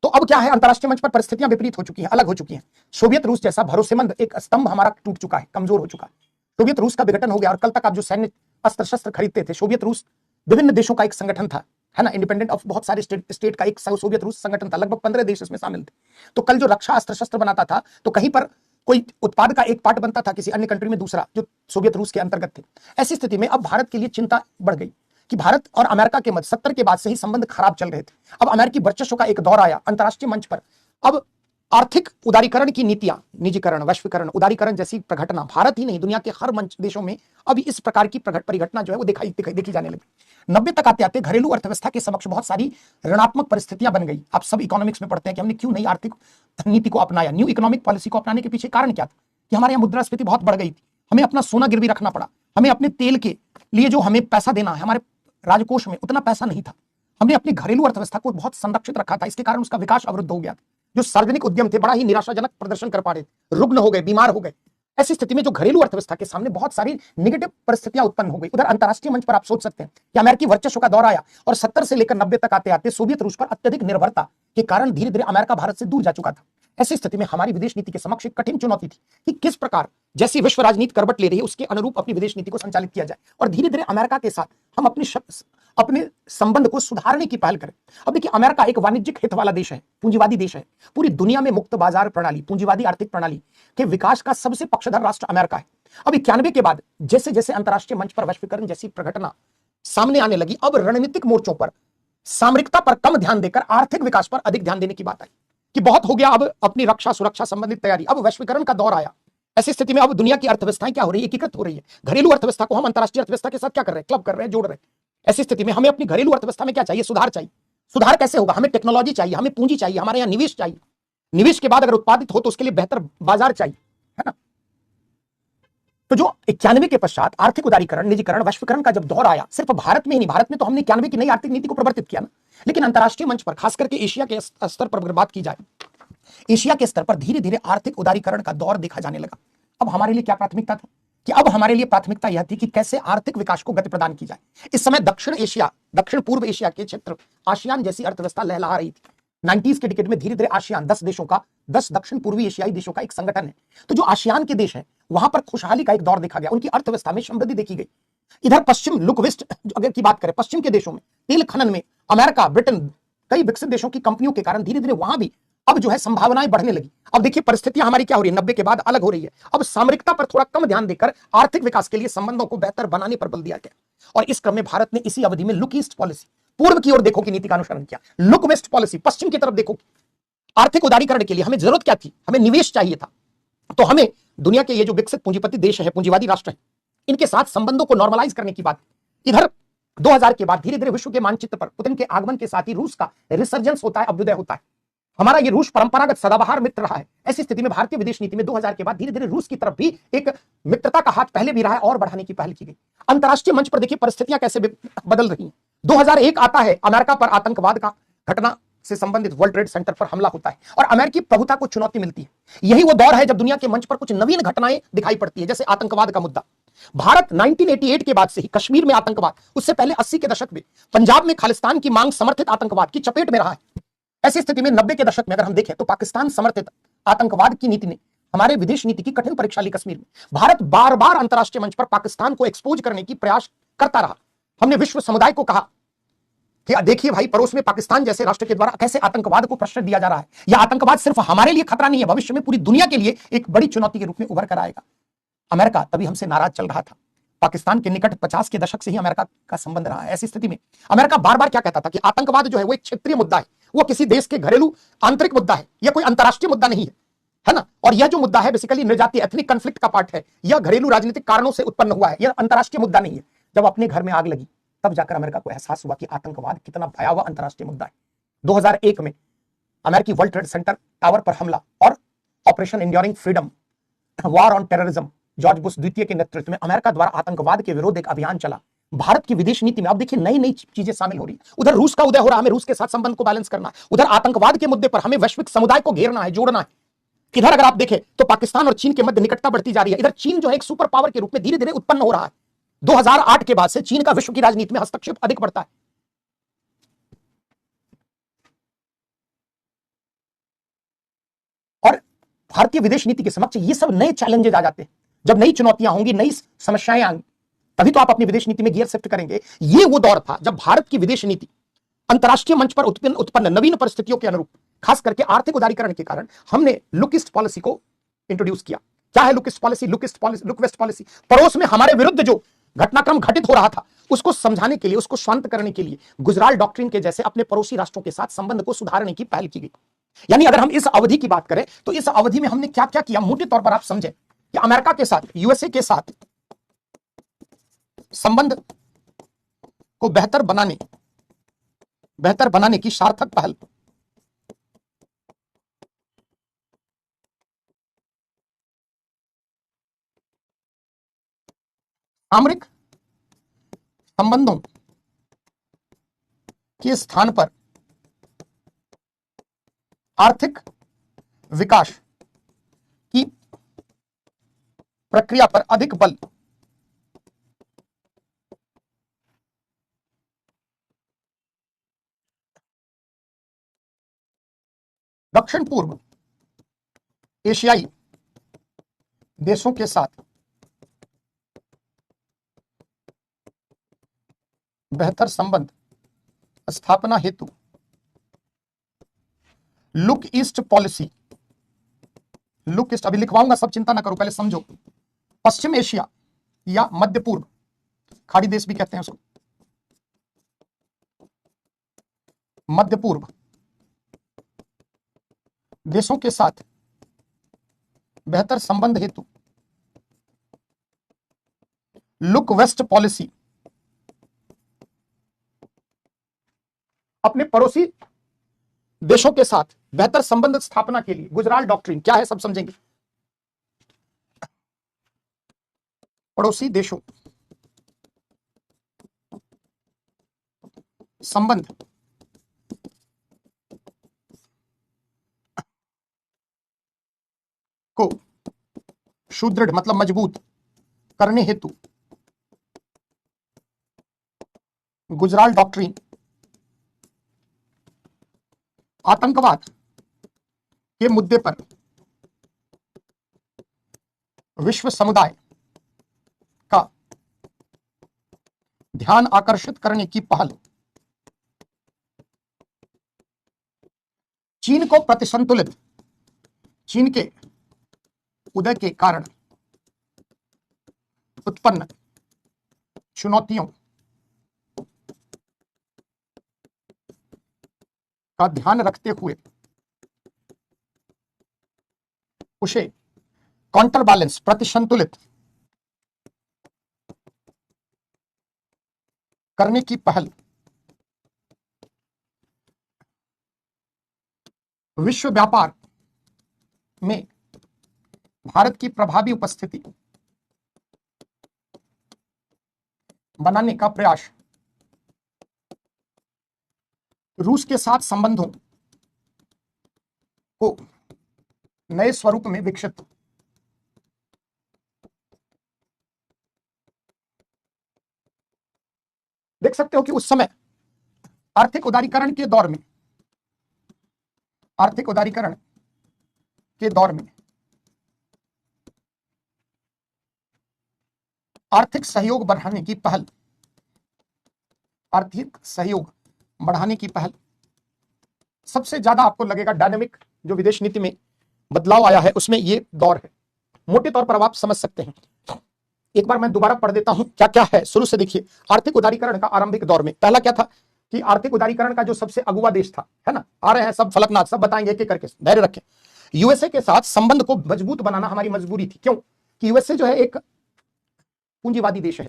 तो अब क्या है, अंतरराष्ट्रीय मंच पर परिस्थितियां विपरीत हो चुकी हैं, अलग हो चुकी हैं। सोवियत रूस जैसा भरोसेमंद एक स्तंभ हमारा टूट चुका है, कमजोर हो चुका है। सोवियत रूस का विघटन हो गया और कल तक आप जो सैन्य अस्त्र शस्त्र खरीदते थे, सोवियत रूस विभिन्न देशों का एक संगठन था, है ना, इंडिपेंडेंट ऑफ बहुत सारे स्टेट का एक सोवियत रूस संगठन था, लगभग 15 देश इसमें शामिल थे। तो कल जो रक्षा अस्त्र शस्त्र बनाता था, तो कहीं पर कोई उत्पाद का एक पार्ट बनता था किसी अन्य कंट्री में दूसरा, जो सोवियत रूस के अंतर्गत थे। ऐसी स्थिति में अब भारत के लिए चिंता बढ़ गई कि भारत और अमेरिका के मध्य 70 के बाद से ही संबंध खराब चल रहे थे। अब अमेरिकी वर्चस्व का एक दौर आया अंतरराष्ट्रीय मंच पर। अब आर्थिक उदारीकरण की नीतियां, निजीकरण, वैश्वीकरण, उदारीकरण जैसी प्रघटना भारत ही नहीं दुनिया के हर मंच देशों में अब इस प्रकार की परिघटना जो है वो देखी जाने लगी। 90 तक आते आते घरेलू अर्थव्यवस्था के समक्ष बहुत सारी ऋणात्मक परिस्थितियां बन गई। आप सब इकोनॉमिक्स में पढ़ते हैं कि हमने क्यों नई आर्थिक नीति को अपनाया। न्यू इकोनॉमिक पॉलिसी को अपनाने के पीछे कारण क्या था कि हमारे यहाँ मुद्रास्फीति बहुत बढ़ गई थी, हमें अपना सोना गिरवी रखना पड़ा, हमें अपने तेल के लिए जो हमें पैसा देना है, हमारे राजकोष में उतना पैसा नहीं था, हमने अपनी घरेलू अर्थव्यवस्था को बहुत संरक्षित रखा था, इसके कारण उसका विकास अवरुद्ध हो गया था। जो सार्वजनिक उद्यम थे बड़ा ही निराशाजनक प्रदर्शन कर पा रहे थे, रुग्ण हो गए, बीमार हो गए। ऐसी स्थिति में जो घरेलू अर्थव्यवस्था के सामने बहुत सारी नेगेटिव परिस्थितियां उत्पन्न हो गई। उधर अंतरराष्ट्रीय मंच पर आप सोच सकते हैं कि अमेरिकी वर्चस्व का दौर आया और 70 से लेकर 90 तक आते आते सोवियत रूस पर अत्यधिक निर्भरता के कारण धीरे धीरे अमेरिका भारत से दूर जा चुका था। ऐसी स्थिति में हमारी विदेश नीति के समक्ष एक कठिन चुनौती थी कि किस प्रकार जैसी विश्व राजनीति करवट ले रही है उसके अनुरूप अपनी विदेश नीति को संचालित किया जाए और धीरे धीरे अमेरिका के साथ हम अपने संबंध को सुधारने की पहल करें। अब देखिए, अमेरिका एक वाणिज्यिक हित वाला देश है, पूंजीवादी देश है। पूरी दुनिया में मुक्त बाजार प्रणाली, पूंजीवादी आर्थिक प्रणाली के विकास का सबसे पक्षधर राष्ट्र अमेरिका है। अब 91 के बाद जैसे जैसे अंतरराष्ट्रीय मंच पर वैश्वीकरण जैसी प्रघटना सामने आने लगी, अब रणनीतिक मोर्चों पर सामरिकता पर कम ध्यान देकर आर्थिक विकास पर अधिक ध्यान देने की बात आई कि बहुत हो गया, अब अपनी रक्षा सुरक्षा संबंधित तैयारी, अब वैश्वीकरण का दौर आया। ऐसी स्थिति में अब दुनिया की अर्थव्यवस्थाएं क्या हो रही है, एकीकृत हो रही है। घरेलू अर्थव्यवस्था को हम अंतरराष्ट्रीय अर्थव्यवस्था के साथ क्या कर रहे हैं, क्लब कर रहे हैं, जोड़ रहे हैं। ऐसी स्थिति में हमें अपनी घरेलू अर्थव्यवस्था में क्या चाहिए, सुधार चाहिए। सुधार कैसे होगा, हमें टेक्नोलॉजी चाहिए, हमें पूंजी चाहिए, हमारे यहाँ निवेश चाहिए। निवेश के बाद अगर उत्पादित हो तो उसके लिए बेहतर बाजार चाहिए, है ना। तो जो 91 के पश्चात आर्थिक उदारीकरण, निजीकरण, वैश्वीकरण का जब दौर आया, सिर्फ भारत में ही नहीं, भारत में तो हमने 91 की नई आर्थिक नीति को प्रवर्तित किया ना, लेकिन अंतरराष्ट्रीय मंच पर खास करके एशिया के स्तर पर अगर बात की जाए, एशिया के स्तर पर धीरे धीरे आर्थिक उदारीकरण का दौर देखा जाने लगा। अब हमारे लिए क्या प्राथमिकता थी कि अब हमारे लिए प्राथमिकता यह थी कि कैसे आर्थिक विकास को गति प्रदान की जाए। इस समय दक्षिण एशिया, दक्षिण पूर्व एशिया के क्षेत्र, आसियान जैसी अर्थव्यवस्था लहलहा रही थी। 90s के डिकेड में धीरे धीरे आसियान 10 देशों का, 10 दक्षिण पूर्वी एशियाई देशों का एक संगठन है। तो जो आसियान के देश है वहां पर खुशहाली का एक दौर देखा गया, उनकी अर्थव्यवस्था में समृद्धि देखी गई। इधर पश्चिम लुक वेस्ट अगर की बात करें, पश्चिम के देशों में तेल खनन में अमेरिका, ब्रिटेन, कई विकसित देशों की कंपनियों के कारण धीरे धीरे वहां भी अब जो है संभावनाएं बढ़ने लगी। अब देखिए परिस्थितियां हमारी क्या हो रही है, 90 के बाद अलग हो रही है। अब सामरिकता पर थोड़ा कम ध्यान देकर आर्थिक विकास के लिए संबंधों को बेहतर बनाने पर बल दिया गया और इस क्रम में भारत ने इसी अवधि में लुक ईस्ट पॉलिसी, पूर्व की ओर देखो की नीति का अनुसरण किया। लुक वेस्ट पॉलिसी, पश्चिम की तरफ देखो। आर्थिक उदारीकरण के लिए हमें जरूरत क्या थी, हमें निवेश चाहिए था। तो हमें दुनिया के ये जो विकसित पूंजीपति देश है, पूंजीवादी राष्ट्र है, इनके साथ संबंधों को नॉर्मलाइज करने की बात। इधर 2000 के बाद धीरे धीरे विश्व के मानचित्र पर पुतिन के आगमन के साथ ही रूस का रिसर्जेंस होता है, अभ्युदय होता है। हमारा ये रूस परंपरागत सदाबहार मित्र रहा है। ऐसी स्थिति में भारतीय विदेश नीति में 2000 के बाद धीरे धीरे रूस की तरफ भी एक मित्रता का हाथ पहले भी रहा है और बढ़ाने की पहल की गई। अंतरराष्ट्रीय मंच पर देखिए परिस्थितियां कैसे बदल रही हैं। 2001 आता है, अमेरिका पर आतंकवाद का घटना से संबंधित वर्ल्ड ट्रेड सेंटर पर हमला होता है और अमेरिकी प्रभुता को चुनौती मिलती है। यही वो दौर है जब दुनिया के मंच पर कुछ नवीन घटनाएं दिखाई पड़ती है, जैसे आतंकवाद का मुद्दा। भारत 1988 के बाद से ही कश्मीर में आतंकवाद, उससे पहले 80 के दशक में पंजाब में खालिस्तान की मांग समर्थित आतंकवाद की चपेट में रहा है। ऐसी स्थिति में 90 के दशक में अगर हम देखें तो पाकिस्तान समर्थित आतंकवाद की नीति ने हमारे विदेश नीति की कठिन परीक्षा ली। कश्मीर में भारत बार बार अंतरराष्ट्रीय मंच पर पाकिस्तान को एक्सपोज करने की प्रयास करता रहा। हमने विश्व समुदाय को कहा कि देखिए भाई, पड़ोस में पाकिस्तान जैसे राष्ट्र के द्वारा कैसे आतंकवाद को प्रश्रय दिया जा रहा है। यह आतंकवाद सिर्फ हमारे लिए खतरा नहीं है, भविष्य में पूरी दुनिया के लिए एक बड़ी चुनौती के रूप में उभर कर आएगा। अमेरिका तभी हमसे नाराज चल रहा था। पाकिस्तान के निकट 50 के दशक से ही अमेरिका का संबंध रहा है। ऐसी स्थिति में अमेरिका बार बार क्या कहता था कि आतंकवाद जो है वो एक क्षेत्रीय मुद्दा है, वो किसी देश के घरेलू आंतरिक मुद्दा है, यह कोई अंतरराष्ट्रीय मुद्दा नहीं है ना। और यह जो मुद्दा है बेसिकली निर्जातीय एथनिक कॉन्फ्लिक्ट का पार्ट है, यह घरेलू राजनीतिक कारणों से उत्पन्न हुआ है, यह अंतरराष्ट्रीय मुद्दा नहीं है। जब अपने घर में आग लगी तब जाकर अमेरिका को एहसास हुआ कि आतंकवाद कितना भयावह अंतरराष्ट्रीय मुद्दा है। 2001 में अमेरिकी वर्ल्ड ट्रेड सेंटर टावर पर हमला और operation enduring freedom, war on terrorism, George Bush द्वितीय के नेतृत्व में अमेरिका द्वारा आतंकवाद के विरोध एक अभियान चला। भारत की विदेश नीति में अब देखिए नई नई चीजें शामिल हो रही है। उधर रूस का उदय हो रहा है, हमें रूस के साथ संबंध को बैलेंस करना है। उधर आतंकवाद के मुद्दे पर हमें वैश्विक समुदाय को घेरना है, जोड़ना है। इधर अगर आप देखें तो पाकिस्तान और चीन के मध्य निकटता बढ़ती जा रही है। इधर चीन जो है एक सुपर पावर के रूप में धीरे धीरे उत्पन्न हो रहा है। 2008 के बाद से चीन का विश्व की राजनीति में हस्तक्षेप अधिक बढ़ता है। और भारतीय विदेश नीति के समक्ष ये सब नए चैलेंजेस आ जाते हैं। जब नई चुनौतियां होंगी, नई समस्याएं आएंगी, तभी तो आप अपनी विदेश नीति में गियर शिफ्ट करेंगे। ये वो दौर था जब भारत की विदेश नीति अंतरराष्ट्रीय मंच पर उत्पन्न नवीन परिस्थितियों के अनुरूप, खास करके आर्थिक उदारीकरण के कारण, हमने लुक ईस्ट पॉलिसी को इंट्रोड्यूस किया। क्या है look east policy? Look west policy पड़ोस में हमारे विरुद्ध जो घटनाक्रम घटित हो रहा था उसको समझाने के लिए, उसको शांत करने के लिए गुजराल डॉक्ट्रिन के जैसे अपने पड़ोसी राष्ट्रों के साथ संबंध को सुधारने की पहल की गई। यानी अगर हम इस अवधि की बात करें तो इस अवधि में हमने क्या क्या किया, मोटे तौर पर आप समझें कि अमेरिका के साथ, यूएसए के साथ संबंध को बेहतर बनाने की सार्थक पहल, सामरिक संबंधों के स्थान पर आर्थिक विकास की प्रक्रिया पर अधिक बल, दक्षिण पूर्व एशियाई देशों के साथ बेहतर संबंध स्थापना हेतु look east policy, look east, अभी लिखवाऊंगा सब, चिंता ना करो, पहले समझो। पश्चिम एशिया या मध्य पूर्व, खाड़ी देश भी कहते हैं उसको, मध्य पूर्व देशों के साथ बेहतर संबंध हेतु लुक वेस्ट पॉलिसी, अपने पड़ोसी देशों के साथ बेहतर संबंध स्थापना के लिए गुजराल डॉक्ट्रिन क्या है सब समझेंगे। पड़ोसी देशों संबंध को सुदृढ़ मतलब मजबूत करने हेतु गुजराल डॉक्ट्रिन आतंकवाद के मुद्दे पर विश्व समुदाय का ध्यान आकर्षित करने की पहल, चीन को प्रतिसंतुलित, चीन के उदय के कारण उत्पन्न चुनौतियों का ध्यान रखते हुए उसे काउंटर बैलेंस, प्रतिसंतुलित करने की पहल, विश्व व्यापार में भारत की प्रभावी उपस्थिति बनाने का प्रयास, रूस के साथ संबंधों को नए स्वरूप में विकसित, देख सकते हो कि उस समय आर्थिक उदारीकरण के दौर में, आर्थिक उदारीकरण के दौर में आर्थिक सहयोग बढ़ाने की पहल, आर्थिक सहयोग बढ़ाने की पहल, सबसे ज्यादा आपको लगेगा डायनामिक जो विदेश नीति में बदलाव आया है उसमें ये दौर है। मोटे तौर पर आप समझ सकते हैं। एक बार मैं दोबारा पढ़ देता हूं क्या क्या है, शुरू से देखिए। आर्थिक उदारीकरण का आरंभिक दौर में पहला क्या था कि आर्थिक उदारीकरण का जो सबसे अगुवा देश था, है ना, आ रहे हैं सब फलकनाथ, सब बताएंगे एक एक करके, धैर्य रखें। यूएसए के साथ संबंध को मजबूत बनाना हमारी मजबूरी थी। क्यों? कि यूएसए जो है एक पूंजीवादी देश है,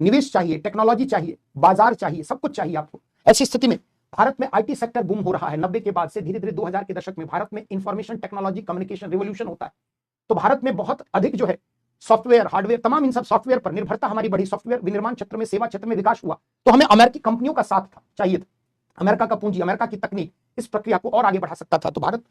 निवेश चाहिए, टेक्नोलॉजी चाहिए, बाजार चाहिए, सब कुछ चाहिए आपको। ऐसी स्थिति में भारत में आईटी सेक्टर बूम हो रहा है 90 के बाद से, धीरे धीरे 2000 के दशक में भारत में इंफॉर्मेशन टेक्नोलॉजी कम्युनिकेशन रिवॉल्यूशन होता है। तो भारत में बहुत अधिक जो है सॉफ्टवेयर, हार्डवेयर, तमाम इन सब सॉफ्टवेयर पर निर्भरता हमारी बढ़ी, सॉफ्टवेयर विनिर्माण क्षेत्र में, सेवा क्षेत्र में विकास हुआ, तो हमें अमेरिकी कंपनियों का साथ था, चाहिए था। अमेरिका का पूंजी, अमेरिका की तकनीक इस प्रक्रिया को और आगे बढ़ा सकता था। तो भारत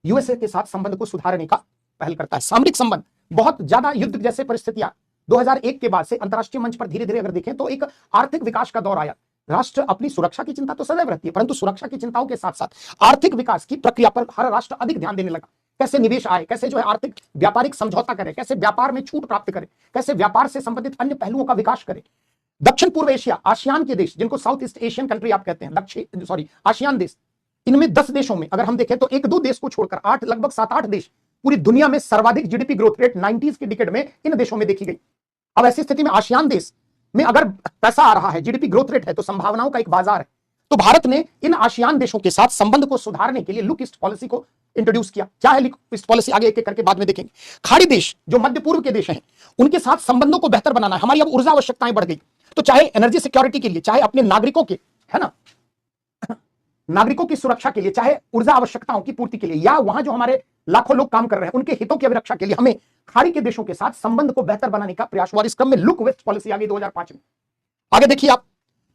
यूएसए के साथ संबंध को सुधारने का पहल करता है। सामरिक संबंध, बहुत ज्यादा युद्ध जैसे परिस्थितियां 2001 के बाद से अंतरराष्ट्रीय मंच पर धीरे धीरे अगर देखें तो एक आर्थिक विकास का दौर आया। राष्ट्र अपनी सुरक्षा की चिंता तो सदैव रहती है, परंतु सुरक्षा की चिंताओं के साथ साथ आर्थिक विकास की प्रक्रिया पर हर राष्ट्र अधिक ध्यान देने लगा। कैसे निवेश आए, कैसे जो है आर्थिक व्यापारिक समझौता करे, कैसे व्यापार में छूट प्राप्त करे, कैसे व्यापार से संबंधित अन्य पहलुओं का विकास करे। दक्षिण पूर्व एशिया, आसियान के देश, जिनको साउथ ईस्ट एशियन कंट्री आप कहते हैं, आसियान देश, इनमें 10 देशों में अगर हम देखें तो 1-2 देश को छोड़कर 8, लगभग 7-8 देश पूरी दुनिया में सर्वाधिक जीडीपी ग्रोथ रेट 90s के डिकेड में इन देशों में देखी गई। अब ऐसी स्थिति में आसियान देश में अगर पैसा आ रहा है, जीडीपी ग्रोथ रेट है, तो संभावनाओं का एक बाजार है। तो भारत ने इन आसियान देशों के साथ संबंध को सुधारने के लिए लुक ईस्ट पॉलिसी को इंट्रोड्यूस किया। क्या है लुक ईस्ट पॉलिसी, आगे एक एक करके बाद में देखेंगे। खाड़ी देश जो मध्य पूर्व के देश हैं, उनके साथ संबंधों को बेहतर बनाना है। हमारी अब ऊर्जा आवश्यकताएं बढ़ गई, तो चाहे एनर्जी सिक्योरिटी के लिए, चाहे अपने नागरिकों के, है ना, नागरिकों की सुरक्षा के लिए, चाहे ऊर्जा आवश्यकताओं की पूर्ति के लिए, या वहां जो हमारे लाखों लोग काम कर रहे हैं उनके हितों की अभिरक्षा के लिए हमें खाड़ी के देशों के साथ संबंध को बेहतर बनाने का प्रयास हुआ। इस क्रम में लुक वेस्ट पॉलिसी आ गई 2005 में। आगे देखिए आप,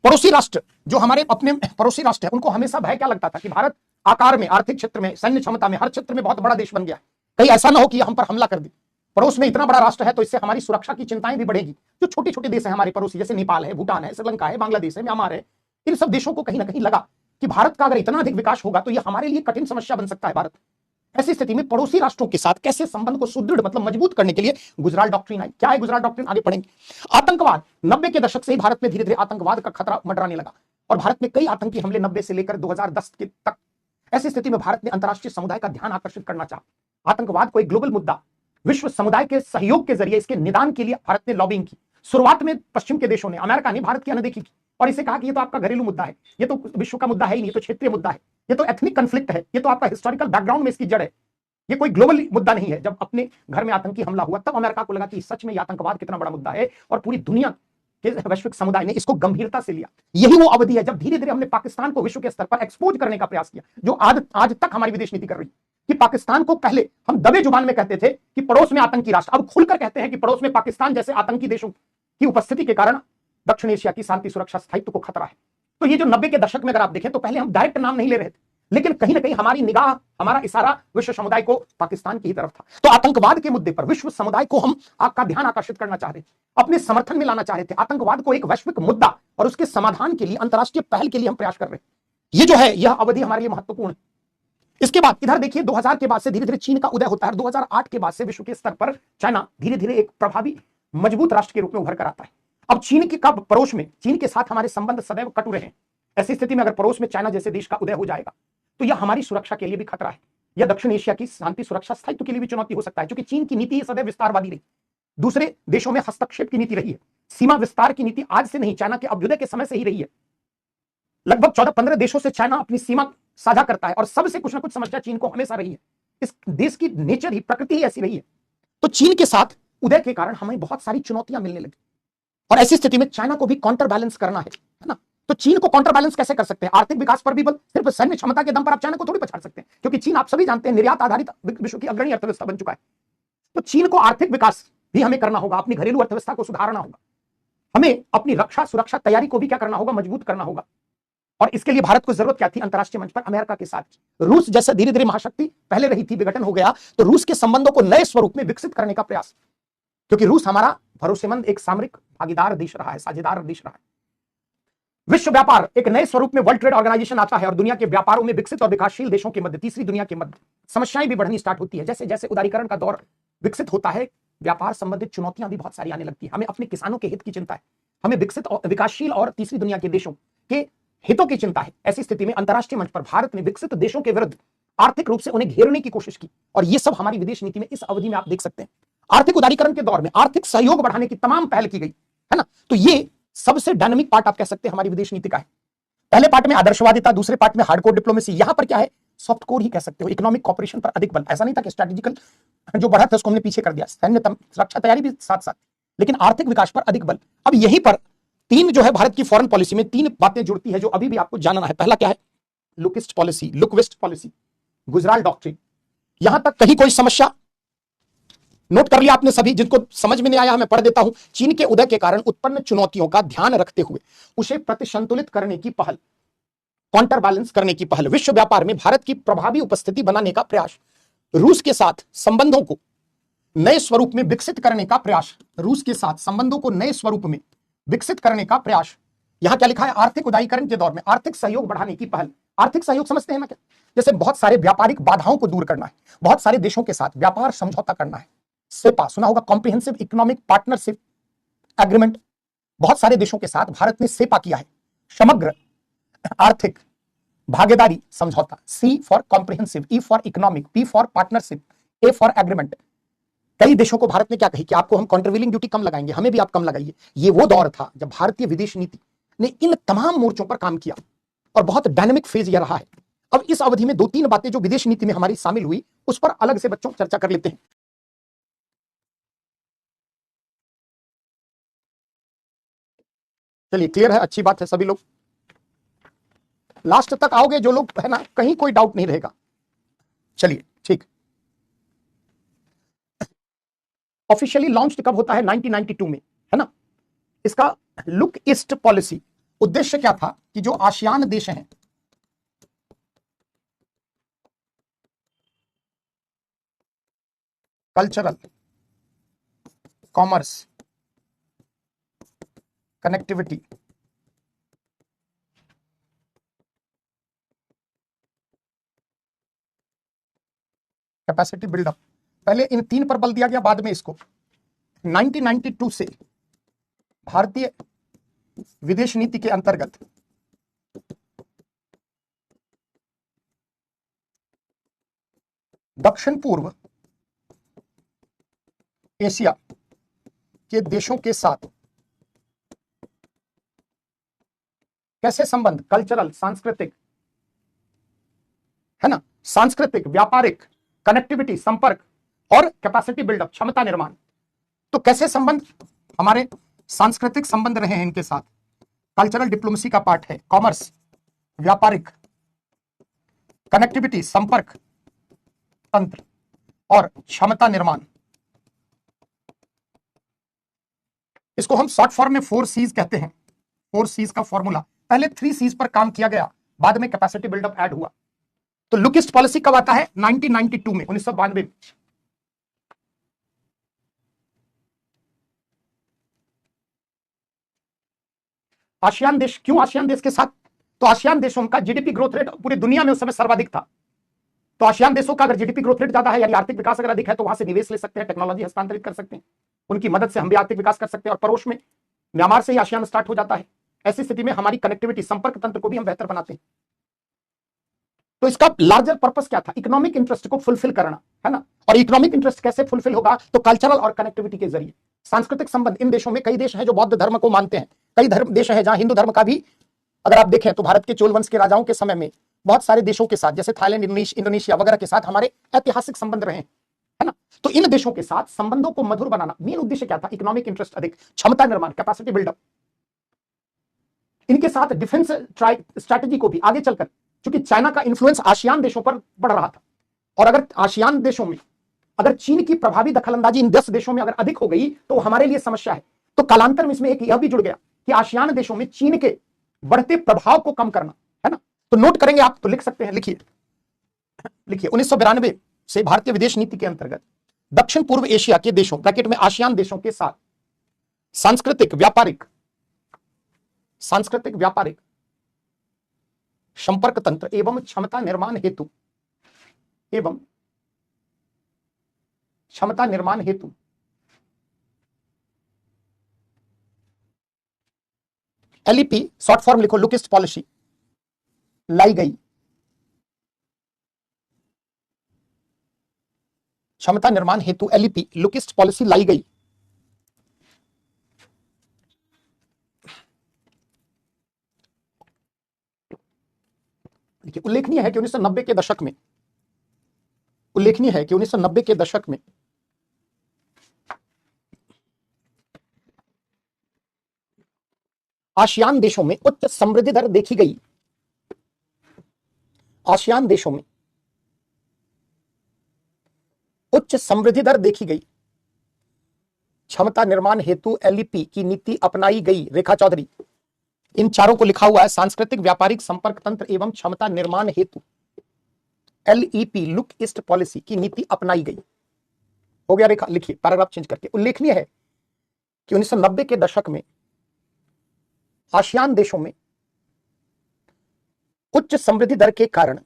पड़ोसी राष्ट्र जो हमारे अपने पड़ोसी राष्ट्र है, उनको हमेशा भय क्या लगता था कि भारत आकार में, आर्थिक क्षेत्र में, सैन्य क्षमता में, हर क्षेत्र में बहुत बड़ा देश बन गया, कहीं ऐसा ना हो कि हम पर हमला कर दे। पड़ोस में इतना बड़ा राष्ट्र है तो इससे हमारी सुरक्षा की चिंताएं भी बढ़ेगी। जो छोटे छोटे देश है हमारे पड़ोसी, जैसे नेपाल है, भूटान है, श्रीलंका है, बांग्लादेश है, म्यांमार है, इन सब देशों को कहीं ना कहीं लगा कि भारत का अगर इतना अधिक विकास होगा तो यह हमारे लिए कठिन समस्या बन सकता है भारत। ऐसी स्थिति में पड़ोसी राष्ट्रों के साथ कैसे संबंध को सुदृढ़, मतलब मजबूत करने के लिए गुजराल डॉक्ट्रिन आई। क्या है गुजराल डॉक्ट्रिन, आगे पढ़ेंगे। आतंकवाद, 90 के दशक से ही भारत में धीरे धीरे आतंकवाद का खतरा मंडराने लगा और भारत में कई आतंकी हमले 90 से लेकर 2010 के तक। ऐसी स्थिति में भारत ने अंतर्राष्ट्रीय समुदाय का ध्यान आकर्षित करना चाहा। आतंकवाद को एक ग्लोबल मुद्दा, विश्व समुदाय के सहयोग के जरिए इसके निदान के लिए भारत ने लॉबिंग की। शुरुआत में पश्चिम के देशों ने, अमेरिका ने भारत की अनदेखी की और इसे कहा कि ये तो आपका घरेलू मुद्दा है, ये तो विश्व का मुद्दा है ही नहीं, ये तो क्षेत्रीय मुद्दा है, ये तो एथनिक कन्फ्लिक्ट है, ये तो आपका हिस्टोरिकल बैकग्राउंड में इसकी जड़ है, ये कोई ग्लोबल मुद्दा नहीं है। जब अपने घर में आतंकी हमला हुआ तब अमेरिका को लगा कि सच में आतंकवाद कितना बड़ा मुद्दा है और पूरी दुनिया के वैश्विक समुदाय ने इसको गंभीरता से लिया। यही वो अवधि है जब धीरे धीरे हमने पाकिस्तान को विश्व के स्तर पर एक्सपोज करने का प्रयास किया, जो आज तक हमारी विदेश नीति कर रही है। कि पाकिस्तान को पहले हम दबे जुबान में कहते थे कि पड़ोस में आतंकी राष्ट्र, अब खुलकर कहते हैं कि पड़ोस में पाकिस्तान जैसे आतंकी देशों की उपस्थिति के कारण दक्षिण एशिया की शांति सुरक्षा स्थायित्व को खतरा है। तो ये जो 90 के दशक में अगर आप देखें तो पहले हम डायरेक्ट नाम नहीं ले रहे थे, लेकिन कहीं ना कहीं हमारी निगाह, हमारा इशारा विश्व समुदाय को पाकिस्तान की ही तरफ था। तो आतंकवाद के मुद्दे पर विश्व समुदाय को हम आपका ध्यान आकर्षित करना चाह रहे थे, अपने समर्थन में लाना चाह रहे थे। आतंकवाद को एक वैश्विक मुद्दा और उसके समाधान के लिए अंतर्राष्ट्रीय पहल के लिए हम प्रयास कर रहे हैं। ये जो है यह अवधि हमारे लिए महत्वपूर्ण है। इसके बाद इधर देखिए 2000 के बाद से धीरे धीरे चीन का उदय होता है। 2008 के बाद से विश्व के स्तर पर चाइना धीरे धीरे एक प्रभावी मजबूत राष्ट्र के रूप में उभर कर आता है। अब चीन के कब पड़ोस में, चीन के साथ हमारे संबंध सदैव कटु रहे हैं। ऐसी स्थिति में अगर पड़ोस में चाइना जैसे देश का उदय हो जाएगा तो यह हमारी सुरक्षा के लिए भी खतरा है, यह दक्षिण एशिया की शांति सुरक्षा स्थायित्व के लिए भी चुनौती हो सकता है, क्योंकि चीन की नीति सदैव विस्तारवादी रही, दूसरे देशों में हस्तक्षेप की नीति रही है, सीमा विस्तार की नीति आज से नहीं, चाइना के अभ्युदय के समय से ही रही है। लगभग 14-15 देशों से चाइना अपनी सीमा साझा करता है और सबसे कुछ ना कुछ समस्या चीन को हमेशा रही है। इस देश की नेचर ही, प्रकृति ही ऐसी रही है। तो चीन के साथ उदय के कारण हमें बहुत सारी चुनौतियां मिलने लगी और ऐसी स्थिति में चाइना को भी काउंटर बैलेंस करना है ना। तो चीन को काउंटर बैलेंस कैसे कर सकते हैं? आर्थिक विकास पर भी बल, सिर्फ सैन्य क्षमता के दम पर आप चाइना को थोड़ी पछाड़ सकते हैं, क्योंकि चीन आप सभी जानते हैं निर्यात आधारित विश्व की अग्रणी अर्थव्यवस्था बन चुका है। तो चीन को आर्थिक विकास भी हमें करना होगा, अपनी घरेलू अर्थव्यवस्था को सुधारना होगा, हमें अपनी रक्षा सुरक्षा तैयारी को भी क्या करना होगा, मजबूत करना होगा। और इसके लिए भारत को जरूरत क्या थी? अंतरराष्ट्रीय मंच पर अमेरिका के साथ। रूस जैसा धीरे धीरे महाशक्ति पहले रही थी, विघटन हो गया, तो रूस के संबंधों को नए स्वरूप में विकसित करने का प्रयास, क्योंकि रूस हमारा भरोसेमंद एक सामरिक भागीदार देश रहा है, साझेदार देश रहा है। विश्व व्यापार एक नए स्वरूप में वर्ल्ड ट्रेड ऑर्गेनाइजेशन आता है और दुनिया के व्यापारों में विकसित और विकासशील देशों के मध्य, तीसरी दुनिया के मध्य समस्याएं भी बढ़नी स्टार्ट होती है। जैसे जैसे उदारीकरण का दौर विकसित होता है, व्यापार संबंधित चुनौतियां भी बहुत सारी आने लगती है। हमें अपने किसानों के हित की चिंता है, हमें विकसित और विकासशील और तीसरी दुनिया के देशों के हितों की चिंता है। ऐसी स्थिति में अंतरराष्ट्रीय मंच पर भारत ने विकसित देशों के विरुद्ध आर्थिक रूप से उन्हें घेरने की कोशिश की और ये सब हमारी विदेश नीति में इस अवधि में आप देख सकते हैं। आर्थिक उदारीकरण के दौर में आर्थिक सहयोग बढ़ाने की तमाम पहल की गई है ना। तो ये सबसे डायनामिक पार्ट आप कह सकते हैं हमारी विदेश नीति का है। पहले पार्ट में आदर्शवादिता, दूसरे पार्ट में हार्डकोर डिप्लोमेसी, यहां पर क्या है, सॉफ्ट कोर ही कह सकते हो, इकोनॉमिक कॉपरेशन पर अधिक बल। ऐसा नहीं था कि स्ट्रेटेजिकल जो बढ़ा था उसको हमने पीछे कर दिया, सैन्य सुरक्षा तैयारी भी साथ साथ, लेकिन आर्थिक विकास पर अधिक बल। अब यहीं पर तीन जो है भारत की फॉरेन पॉलिसी में तीन बातें जुड़ती है जो अभी भी आपको जानना है। पहला क्या है? Look east policy, look west policy, Gujral doctrine. यहां तक कहीं कोई समस्या नोट कर लिया आपने सभी, जिनको समझ में नहीं आया मैं पढ़ देता हूं। चीन के उदय के कारण उत्पन्न चुनौतियों का ध्यान रखते हुए उसे प्रतिसंतुलित करने की पहल, काउंटर बैलेंस करने की पहल, विश्व व्यापार में भारत की प्रभावी उपस्थिति बनाने का प्रयास, रूस के साथ संबंधों को नए स्वरूप में विकसित करने का प्रयास, रूस के साथ संबंधों को नए स्वरूप में विकसित करने का प्रयास। यहां क्या लिखा है? आर्थिक उदारीकरण के दौर में आर्थिक सहयोग बढ़ाने की पहल। आर्थिक सहयोग समझते हैं ना क्या? जैसे बहुत सारे व्यापारिक बाधाओं को दूर करना है, बहुत सारे देशों के साथ व्यापार समझौता करना है। सेपा सुना होगा, कॉम्प्रिहेंसिव इकोनॉमिक पार्टनरशिप एग्रीमेंट। बहुत सारे देशों के साथ भारत ने सेपा किया है, समग्र आर्थिक भागीदारी समझौता। C for comprehensive, E for economic, P for partnership, A for agreement. कई देशों को भारत ने क्या कही कि आपको हम काउंटरवीलिंग ड्यूटी कम लगाएंगे, हमें भी आप कम लगाइए। ये वो दौर था जब भारतीय विदेश नीति ने इन तमाम मोर्चों पर काम किया और बहुत डायनेमिक फेज यह रहा है। अब इस अवधि में 2-3 बातें जो विदेश नीति में हमारी शामिल हुई उस पर अलग से बच्चों चर्चा कर लेते हैं। चलिए, क्लियर है, अच्छी बात है। सभी लोग लास्ट तक आओगे जो लोग, है ना, कहीं कोई डाउट नहीं रहेगा। चलिए ठीक। ऑफिशियली लॉन्च कब होता है? 1992 में, है ना। इसका लुक ईस्ट पॉलिसी उद्देश्य क्या था कि जो आसियान देश हैं, cultural, commerce, connectivity, capacity buildup, पहले इन 3 पर बल दिया गया, बाद में इसको 1992 से भारतीय विदेश नीति के अंतर्गत दक्षिण पूर्व एशिया के देशों के साथ कैसे संबंध, कल्चरल, सांस्कृतिक, है ना, सांस्कृतिक, व्यापारिक, कनेक्टिविटी, संपर्क और कैपेसिटी बिल्डअप, क्षमता निर्माण। तो कैसे संबंध? हमारे सांस्कृतिक संबंध रहे हैं इनके साथ, कल्चरल डिप्लोमेसी का पार्ट है, कॉमर्स, व्यापारिक, कनेक्टिविटी, संपर्क तंत्र और क्षमता निर्माण। इसको हम शॉर्ट फॉर्म में 4 C's कहते हैं। 4 C's का फॉर्मूला, पहले 3 C's पर काम किया गया, बाद में कैपेसिटी बिल्डअप ऐड हुआ। तो लुक ईस्ट पॉलिसी कब आता है? 1992 में, 1992 में। आसियान देश, क्यों आसियान देश के साथ? तो आसियान देशों का जीडीपी ग्रोथ रेट पूरी दुनिया में उस समय सर्वाधिक था। तो आसियान देशों का अगर जीडीपी ग्रोथ रेट ज्यादा है, यानी आर्थिक विकास अगर अधिक है, तो वहां से निवेश ले सकते हैं, टेक्नोलॉजी हस्तांतरित कर सकते हैं, उनकी मदद से हम भी आर्थिक विकास कर सकते हैं। और पड़ोस में म्यांमार से ही आसियान स्टार्ट हो जाता है। ऐसी स्थिति में हमारी कनेक्टिविटी, संपर्क तंत्र को भी हम बेहतर बनाते हैं। तो इसका लार्जर पर्पस क्या था? इकोनॉमिक इंटरेस्ट को फुलफिल करना, है ना। और इकोनॉमिक इंटरेस्ट कैसे फुलफिल होगा? तो कल्चरल और कनेक्टिविटी के जरिए। सांस्कृतिक संबंध, इन देशों में कई देश हैं जो बौद्ध धर्म को मानते हैं, कई देश हैं जहां हिंदू धर्म का भी, अगर आप देखें तो भारत के चोल वंश के राजाओं के समय में बहुत सारे देशों के साथ, जैसे थाईलैंड, इंडोनेशिया वगैरह के साथ हमारे ऐतिहासिक संबंध रहे, है ना। तो इन देशों के साथ संबंधों को मधुर बनाना, मेन उद्देश्य क्या था? इकोनॉमिक इंटरेस्ट अधिक, क्षमता निर्माण, कैपेसिटी बिल्डअप। इनके साथ डिफेंस स्ट्रैटेजी को भी आगे चलकर, क्योंकि चाइना का इंफ्लुएंस आसियान देशों पर बढ़ रहा था, और अगर आसियान देशों में अगर चीन की प्रभावी दखलंदाजी इन 10 देशों में अगर अधिक हो गई तो हमारे लिए समस्या है। तो कालांतर में इसमें एक यह भी जुड़ गया कि आसियान देशों में चीन के बढ़ते प्रभाव को कम करना, है ना। तो नोट करेंगे आप, तो लिख सकते हैं, लिखिए 1992 से भारतीय विदेश नीति के अंतर्गत दक्षिण पूर्व एशिया के देशों, ब्रैकेट में आसियान देशों के साथ सांस्कृतिक व्यापारिक संपर्क तंत्र एवं क्षमता निर्माण हेतु एलईपी, शॉर्ट फॉर्म लिखो, लुक ईस्ट पॉलिसी लाई गई। क्षमता निर्माण हेतु एलईपी, लुक ईस्ट पॉलिसी लाई गई। देखिए, उल्लेखनीय है कि 1990 के दशक में आसियान देशों में उच्च समृद्धि दर देखी गई। आसियान देशों में उच्च समृद्धि दर देखी गई, क्षमता निर्माण हेतु एलईपी की नीति अपनाई गई। रेखा चौधरी, इन चारों को लिखा हुआ है, सांस्कृतिक व्यापारिक संपर्क तंत्र एवं क्षमता निर्माण हेतु एलईपी लुक ईस्ट पॉलिसी की नीति अपनाई गई। हो गया रेखा, लिखिए पैराग्राफ चेंज करके। उल्लेखनीय है कि 1990 के दशक में आसियान देशों में उच्च समृद्धि दर के कारण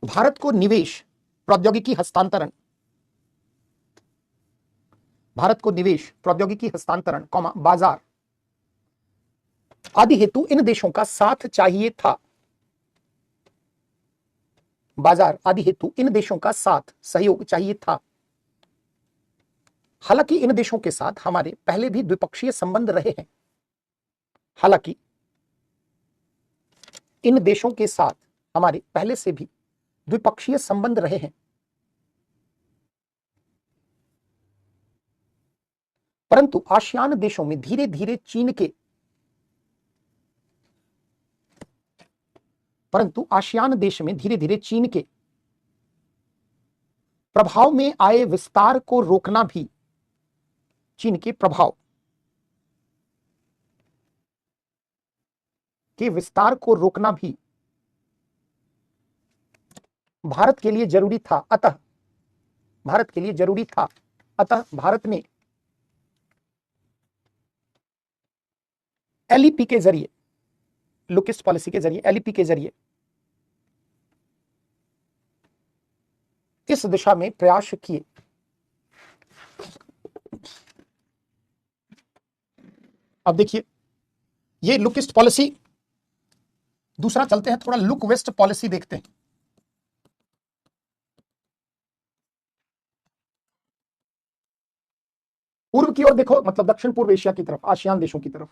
भारत को निवेश प्रौद्योगिकी हस्तांतरण बाजार आदि हेतु इन देशों का साथ चाहिए था। सहयोग चाहिए था। हालांकि इन देशों के साथ हमारे पहले भी द्विपक्षीय संबंध रहे हैं। परंतु आसियान देशों में धीरे धीरे चीन के प्रभाव में आए विस्तार को रोकना भी भारत के लिए जरूरी था। अतः भारत ने एलईपी के जरिए, लुक ईस्ट पॉलिसी के जरिए, एलईपी के जरिए इस दिशा में प्रयास किए। अब देखिए, ये लुक ईस्ट पॉलिसी। दूसरा चलते हैं, थोड़ा लुक वेस्ट पॉलिसी देखते हैं। पूर्व की ओर देखो, मतलब दक्षिण पूर्व एशिया की तरफ, आसियान देशों की तरफ।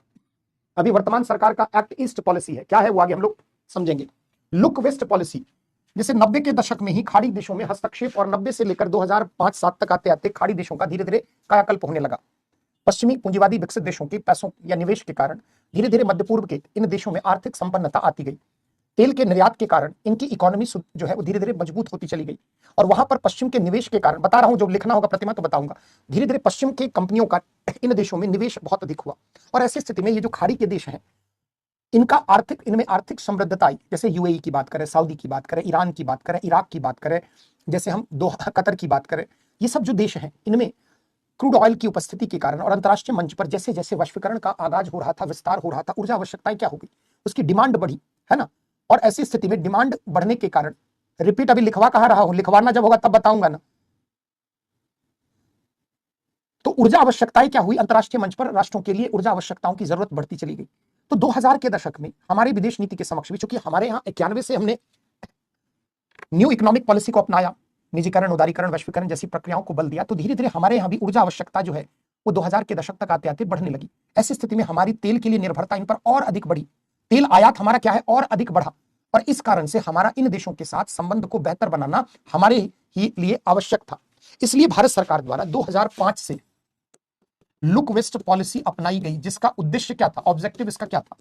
अभी वर्तमान सरकार का एक्ट ईस्ट पॉलिसी है। क्या है वो आगे हम लोग समझेंगे। लुक वेस्ट पॉलिसी, जैसे 90 के दशक में ही खाड़ी देशों में हस्तक्षेप और 90 से लेकर 2005-7 तक आते आते खाड़ी देशों का धीरे धीरे कायाकल्प होने लगा। पश्चिमी पूंजीवादी विकसित देशों के पैसों या निवेश के कारण धीरे धीरे मध्य पूर्व के इन देशों में आर्थिक संपन्नता आती गई। तेल के निर्यात के कारण इनकी इकोनॉमी जो है वो धीरे धीरे मजबूत होती चली गई। और वहां पर पश्चिम के निवेश के कारण, बता रहा हूं, जो लिखना होगा प्रतिमा तो बताऊंगा, धीरे धीरे पश्चिम के कंपनियों का इन देशों में निवेश बहुत अधिक हुआ। और ऐसी स्थिति में ये जो खाड़ी के देश हैं, इनमें आर्थिक समृद्धता आई। जैसे यूएई की बात करें, सऊदी की बात करें, ईरान की बात करें, इराक की बात करें, जैसे हम कतर की बात करें, ये सब जो देश हैं, इनमें क्रूड ऑयल की उपस्थिति के कारण और अंतर्राष्ट्रीय मंच पर जैसे जैसे वैश्वीकरण का आगाज हो रहा था, विस्तार हो रहा था, ऊर्जा आवश्यकताएं क्या हो गई, उसकी डिमांड बढ़ी, है ना। और ऐसी स्थिति में डिमांड बढ़ने के कारण, रिपीट अभी लिखवा कहा रहा हूं, लिखवाना जब होगा तब बताऊंगा ना। तो ऊर्जा आवश्यकताएं क्या हुई, अंतर्राष्ट्रीय मंच पर राष्ट्रों के लिए ऊर्जा आवश्यकताओं की जरूरत बढ़ती चली गई। तो 2000 के दशक में हमारी विदेश नीति के समक्ष भी, चूंकि हमारे यहाँ 91 से हमने न्यू इकोनॉमिक पॉलिसी को अपनाया, निजीकरण, उदारीकरण, वैश्वीकरण जैसी प्रक्रियाओं को बल दिया, तो धीरे धीरे हमारे यहाँ भी ऊर्जा आवश्यकता जो है वो 2000 के दशक तक आते आते बढ़ने लगी। ऐसी स्थिति में हमारी तेल के लिए निर्भरता इन पर और अधिक बढ़ी। तेल आयात हमारा क्या है, और अधिक बढ़ा। और इस कारण से हमारा इन देशों के साथ संबंध को बेहतर बनाना हमारे ही लिए आवश्यक था। इसलिए भारत सरकार द्वारा 2005 से लुक वेस्ट पॉलिसी अपनाई गई, जिसका उद्देश्य क्या था, ऑब्जेक्टिव इसका क्या था,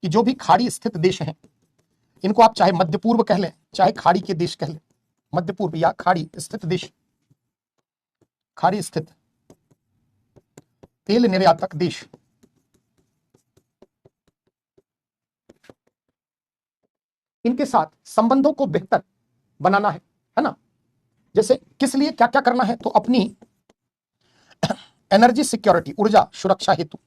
कि जो भी खाड़ी स्थित देश हैं, इनको आप चाहे मध्य पूर्व कह लें, चाहे खाड़ी के देश कह लें, मध्य पूर्व या खाड़ी स्थित देश, खाड़ी स्थित तेल निर्यातक देश, इनके साथ संबंधों को बेहतर बनाना है ना। जैसे किस लिए क्या क्या करना है, तो अपनी एनर्जी सिक्योरिटी, ऊर्जा सुरक्षा हेतु,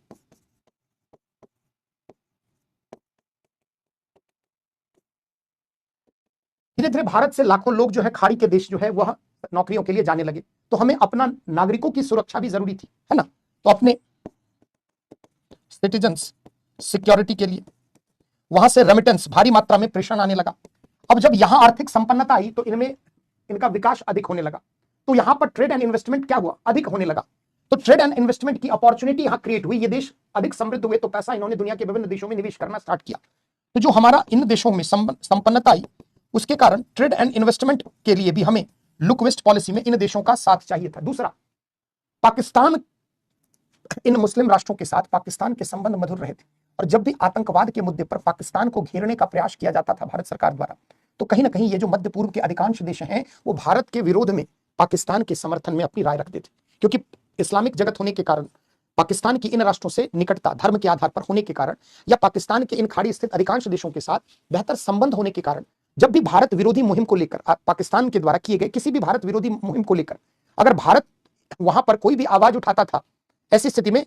धीरे धीरे भारत से लाखों लोग जो है खाड़ी के देश जो है वह नौकरियों के लिए जाने लगे। तो हमें अपना नागरिकों की सुरक्षा भी जरूरी थी, है ना। तो अपने सिटीजन्स सिक्योरिटी के लिए वहां से रेमिटेंस, भारी मात्रा में प्रेषण आने लगा। अब जब यहां आर्थिक संपन्नता आई तो इनका विकास अधिक होने लगा। तो यहां पर ट्रेड एंड इन्वेस्टमेंट क्या हुआ, अधिक होने लगा। तो ट्रेड एंड इन्वेस्टमेंट की अपॉर्चुनिटी यहां क्रिएट हुई। ये देश अधिक समृद्ध हुए तो पैसा इन्होंने दुनिया के विभिन्न देशों में निवेश करना स्टार्ट किया। तो जो हमारा इन देशों में संपन्नता आई, उसके कारण ट्रेड एंड इन्वेस्टमेंट के लिए भी हमें लुक वेस्ट पॉलिसी में इन देशों का साथ चाहिए था। दूसरा, पाकिस्तान, इन मुस्लिम राष्ट्रों के साथ पाकिस्तान के संबंध मधुर रहे थे। और जब भी आतंकवाद के मुद्दे पर पाकिस्तान को घेरने का प्रयास किया जाता था भारत सरकार द्वारा, तो कहीं ना कहीं ये जो मध्य पूर्व के अधिकांश देश हैं वो भारत के विरोध में पाकिस्तान के समर्थन में अपनी राय रखते थे, क्योंकि इस्लामिक जगत होने के कारण, पाकिस्तान की इन राष्ट्रों से निकटता धर्म के आधार पर होने के कारण, या पाकिस्तान के इन खाड़ी स्थित अधिकांश देशों के साथ बेहतर संबंध होने के कारण, जब भी भारत विरोधी मुहिम को लेकर, पाकिस्तान के द्वारा किए गए किसी भी भारत विरोधी मुहिम को लेकर अगर भारत वहां पर कोई भी आवाज उठाता था, ऐसी स्थिति में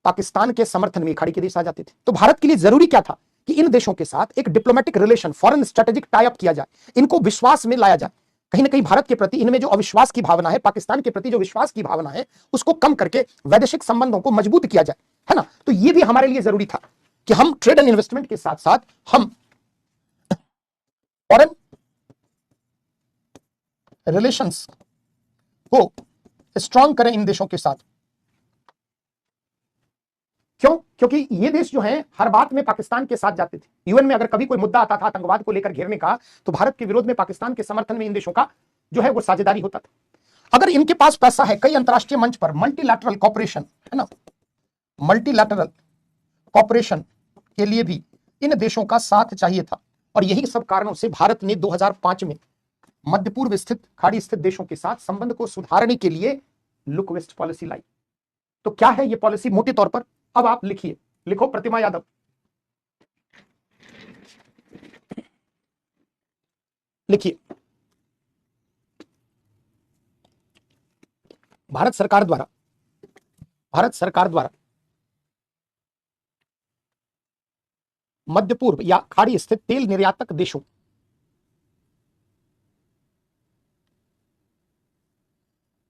पाकिस्तान के समर्थन में खाड़ी के देश आ जाते थे। तो भारत के लिए जरूरी क्या था कि इन देशों के साथ एक diplomatic relation, foreign strategic tie up किया जाए, इनको विश्वास में लाया जाए। कहीं ना कहीं भारत के प्रति इनमें जो अविश्वास की भावना है, पाकिस्तान के प्रति जो विश्वास की भावना है, उसको कम करके वैदेशिक संबंधों को मजबूत किया जाए, है ना। तो ये भी हमारे लिए जरूरी था कि हम ट्रेड एंड इन्वेस्टमेंट के साथ साथ हम फॉरेन रिलेशंस को स्ट्रांग करें इन देशों के साथ। क्यों? क्योंकि ये देश जो हैं हर बात में पाकिस्तान के साथ जाते थे। यूएन में अगर कभी कोई मुद्दा आता था आतंकवाद को लेकर घेरने का, तो भारत के विरोध में पाकिस्तान के समर्थन में इन देशों का जो है वो साझेदारी होता था। अगर इनके पास पैसा है, कई अंतरराष्ट्रीय मंच पर मल्टीलैटरल कॉपरेशन, है ना, मल्टीलैटरल कॉपरेशन के लिए भी इन देशों का साथ चाहिए था। और यही सब कारणों से भारत ने 2005 में मध्य पूर्व स्थित खाड़ी स्थित देशों के साथ संबंध को सुधारने के लिए लुक वेस्ट पॉलिसी लाई। तो क्या है ये पॉलिसी मोटे तौर पर? अब आप लिखिए, लिखो प्रतिमा यादव। लिखिए, भारत सरकार द्वारा मध्य पूर्व या खाड़ी स्थित तेल निर्यातक देशों,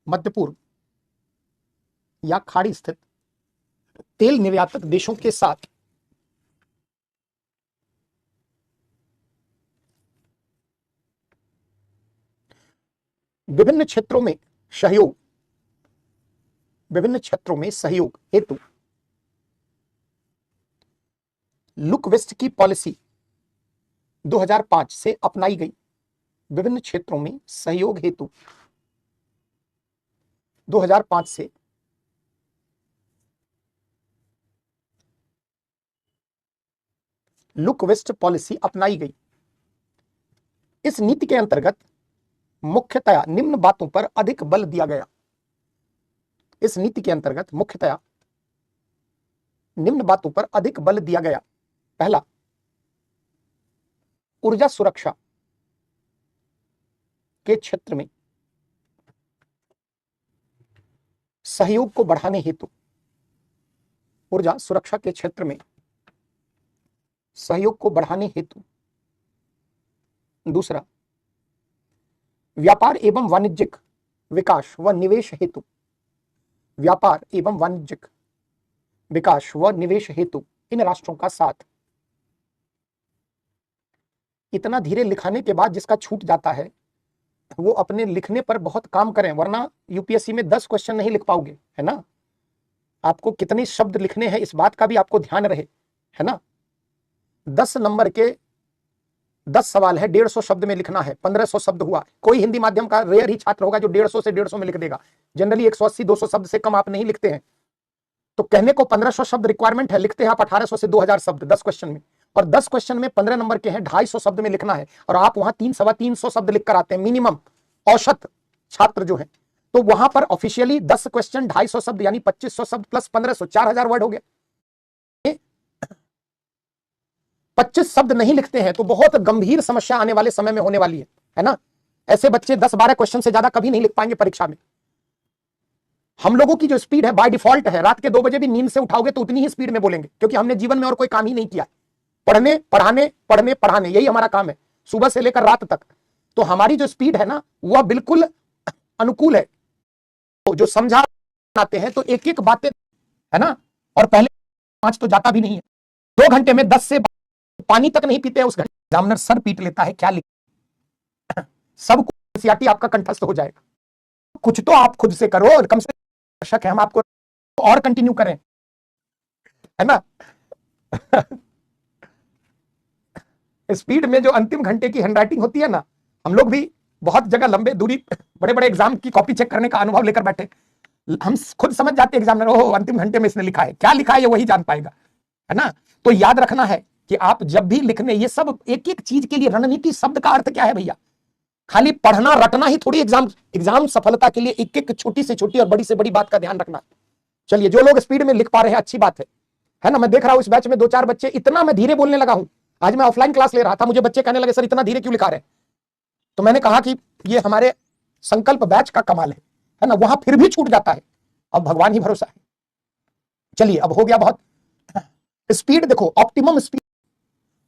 मध्य पूर्व या खाड़ी स्थित तेल निर्यातक देशों के साथ विभिन्न क्षेत्रों में सहयोग हेतु लुक वेस्ट की पॉलिसी 2005 से अपनाई गई। विभिन्न क्षेत्रों में सहयोग हेतु 2005 से लुक वेस्ट पॉलिसी अपनाई गई। इस नीति के अंतर्गत मुख्यतया निम्न बातों पर अधिक बल दिया गया। इस नीति के अंतर्गत मुख्यतया निम्न बातों पर अधिक बल दिया गया। पहला, ऊर्जा सुरक्षा के क्षेत्र में सहयोग को बढ़ाने हेतु, ऊर्जा सुरक्षा के क्षेत्र में सहयोग को बढ़ाने हेतु। दूसरा, व्यापार एवं वाणिज्यिक विकास व निवेश हेतु, व्यापार एवं वाणिज्यिक विकास व निवेश हेतु इन राष्ट्रों का साथ। इतना धीरे लिखाने के बाद जिसका छूट जाता है वो अपने लिखने पर बहुत काम करें, वरना यूपीएससी में 10 क्वेश्चन नहीं लिख पाओगे, है ना। आपको कितने शब्द लिखने हैं इस बात का भी आपको ध्यान रहे, है ना। 10 नंबर के 10 सवाल है, 150 शब्द में लिखना है। 1500 शब्द हुआ। कोई हिंदी माध्यम का रेयर ही छात्र होगा जो 150 से 150 में लिख देगा। जनरली 180-200 शब्द से कम आप नहीं लिखते हैं। तो कहने को 1500 शब्द रिक्वायरमेंट है, लिखते हैं आप 1800 से 2000 शब्द 10 क्वेश्चन में। और 10 क्वेश्चन में 15 नंबर के हैं, 250 शब्द में लिखना है, और आप वहां 300-325 शब्द लिख कर आते हैं मिनिमम औसत छात्र जो है। तो वहां पर ऑफिशियली 10 क्वेश्चन 250 शब्द यानी 2500 शब्द प्लस 1500, 4000 वर्ड हो गए। 25 शब्द नहीं लिखते हैं तो बहुत गंभीर समस्या आने वाले समय में होने वाली है ना। ऐसे बच्चे 10-12 क्वेश्चन से ज्यादा कभी नहीं लिख पाएंगे परीक्षा में। हम लोगों की जो स्पीड है बाय डिफॉल्ट है, रात के 2 बजे भी नींद से उठाओगे तो उतनी ही स्पीड में बोलेंगे, क्योंकि हमने जीवन में और कोई काम ही नहीं किया। पढ़ने पढ़ाने यही हमारा काम है, सुबह से लेकर रात तक। तो हमारी जो स्पीड है ना वह बिल्कुल अनुकूल है। तो जो समझाते हैं तो एक एक बातें, है ना। और पहले 5 तो जाता भी नहीं है। 2 घंटे में 10 से पानी तक नहीं पीते हैं उस घंटे। एग्जामिनर सर पीट लेता है, क्या लिख सब कुछ एनसीईआरटी आपका कंठस्थ हो जाएगा। कुछ तो आप खुद से करो, कम से कम शक है हम आपको और कंटिन्यू करें, है ना। स्पीड में जो अंतिम घंटे की हैंडराइटिंग होती है ना, हम लोग भी बहुत जगह लंबे दूरी बड़े बड़े एग्जाम की कॉपी चेक करने का अनुभव लेकर बैठे, हम खुद समझ जाते एग्जामिनर, ओह अंतिम घंटे में इसने लिखा है, क्या लिखा है ये वही जान पाएगा। है ना। तो याद रखना है कि आप जब भी लिखने, ये सब एक एक चीज के लिए रणनीति शब्द का अर्थ क्या है भैया, खाली पढ़ना रटना ही थोड़ी एग्जाम सफलता के लिए एक एक छोटी से छोटी और बड़ी से बड़ी बात का ध्यान रखना। चलिए, जो लोग स्पीड में लिख पा रहे हैं अच्छी बात है ना। मैं देख रहा हूं इस बैच में 2-4 बच्चे, इतना मैं धीरे बोलने लगा हूं। आज मैं ऑफलाइन क्लास ले रहा था, मुझे बच्चे कहने लगे सर इतना धीरे क्यों लिखा रहे हैं। तो मैंने कहा कि ये हमारे संकल्प बैच का कमाल है ना, वहां फिर भी छूट जाता है, अब भगवान ही भरोसा है। चलिए, अब हो गया बहुत। स्पीड देखो, ऑप्टिमम स्पीड,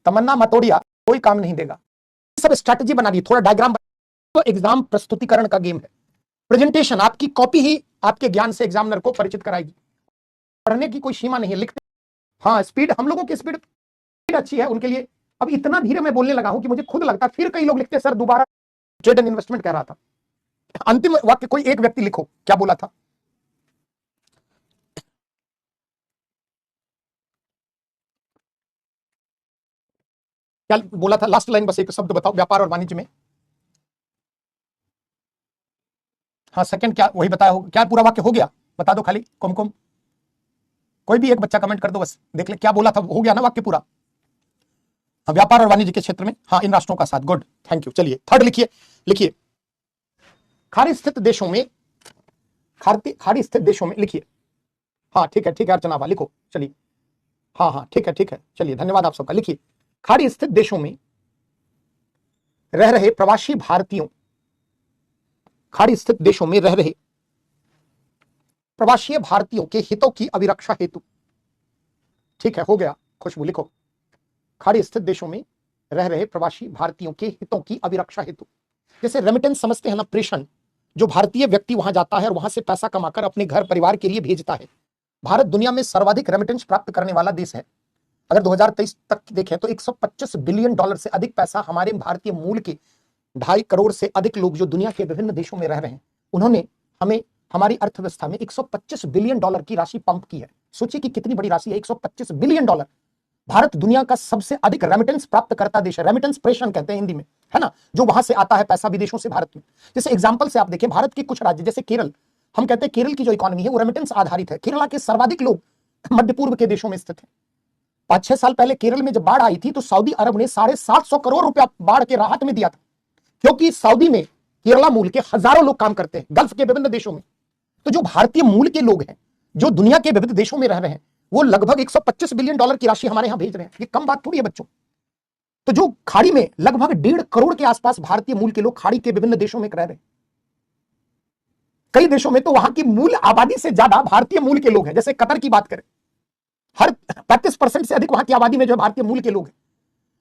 तमन्ना मतोड़िया कोई काम नहीं देगा। सब स्ट्रैटेजी बना दी, थोड़ा डायग्राम। तो एग्जाम प्रस्तुतिकरण का गेम है। प्रेजेंटेशन, आपकी कॉपी ही आपके ज्ञान से एग्जामिनर को परिचित कराएगी। पढ़ने की कोई सीमा नहीं है, लिखते। हाँ, स्पीड, हम लोगों की स्पीड अच्छी है उनके लिए। अब इतना धीरे मैं बोलने लगा हूं कि मुझे खुद लगता है, फिर कई लोग लिखते सर दोबारा। ट्रेड एंड इन्वेस्टमेंट कह रहा था, अंतिम वाक्य कोई एक व्यक्ति लिखो, क्या बोला था। क्या बोला था, लास्ट लाइन बस एक शब्द बताओ, व्यापार और वाणिज्य में। हाँ, सेकंड क्या, वही बताया हो क्या, पूरा वाक्य हो गया, बता दो खाली। कुमकुम, कोई भी एक बच्चा कमेंट कर दो, बस देख ले क्या बोला था, हो गया ना वाक्य पूरा। हाँ, व्यापार और वाणिज्य के क्षेत्र में, हाँ, इन राष्ट्रों का साथ, गुड, थैंक यू। चलिए, थर्ड लिखिए खाड़ी स्थित देशों में, खाड़ी स्थित देशों में लिखिए। हाँ ठीक है अर्चना, लिखो चलिए। हाँ ठीक है, चलिए, धन्यवाद आप सबका। लिखिए, खाड़ी स्थित देशों में रह रहे प्रवासी भारतीयों, खाड़ी स्थित देशों में रह रहे प्रवासी भारतीयों के हितों की अभिरक्षा हेतु, ठीक है, हो गया। खुशबू लिखो, खाड़ी स्थित देशों में रह रहे प्रवासी भारतीयों के हितों की अभिरक्षा हेतु। जैसे रेमिटेंस समझते हैं ना, प्रेषण, जो भारतीय व्यक्ति वहां जाता है और वहां से पैसा कमाकर अपने घर परिवार के लिए भेजता है। भारत दुनिया में सर्वाधिक रेमिटेंस प्राप्त करने वाला देश है। अगर 2023 तक देखें तो 125 बिलियन डॉलर से अधिक पैसा हमारे भारतीय मूल के 2.5 करोड़ से अधिक लोग जो दुनिया के विभिन्न देशों में रह रहे हैं, उन्होंने हमें हमारी अर्थव्यवस्था में 125 बिलियन डॉलर की राशि पंप की है। सोचिए कि कितनी बड़ी राशि है, 125 बिलियन डॉलर। भारत दुनिया का सबसे अधिक रेमिटेंस प्राप्त करता देश है। रेमिटेंस प्रेषण कहते हैं हिंदी में, है ना, जो वहां से आता है पैसा विदेशों से भारत में। जैसे एग्जांपल से आप देखें, भारत के कुछ राज्य जैसे केरल, हम कहते हैं केरल की जो इकोनॉमी है वो रेमिटेंस आधारित है। केरला के सर्वाधिक लोग मध्य पूर्व के देशों में स्थित है। 5-6 साल पहले केरल में जब बाढ़ आई थी तो सऊदी अरब ने 750 करोड़ रुपया बाढ़ के राहत में दिया था, क्योंकि सऊदी में केरला मूल के हजारों लोग काम करते हैं, गल्फ के विभिन्न देशों में। तो जो भारतीय मूल के लोग हैं जो दुनिया के विविध देशों में रह रहे हैं, वो लगभग 125 बिलियन डॉलर की राशि हमारे यहां भेज रहे हैं। ये कम बात थोड़ी है बच्चों। तो जो खाड़ी में लगभग 1.5 करोड़ के आसपास भारतीय मूल के लोग खाड़ी के विभिन्न देशों में रह रहे हैं। कई देशों में तो वहां की मूल आबादी से ज्यादा भारतीय मूल के लोग हैं। जैसे कतर की बात करें, हर 35% से अधिक वहां की आबादी में जो भारतीय मूल के लोग हैं।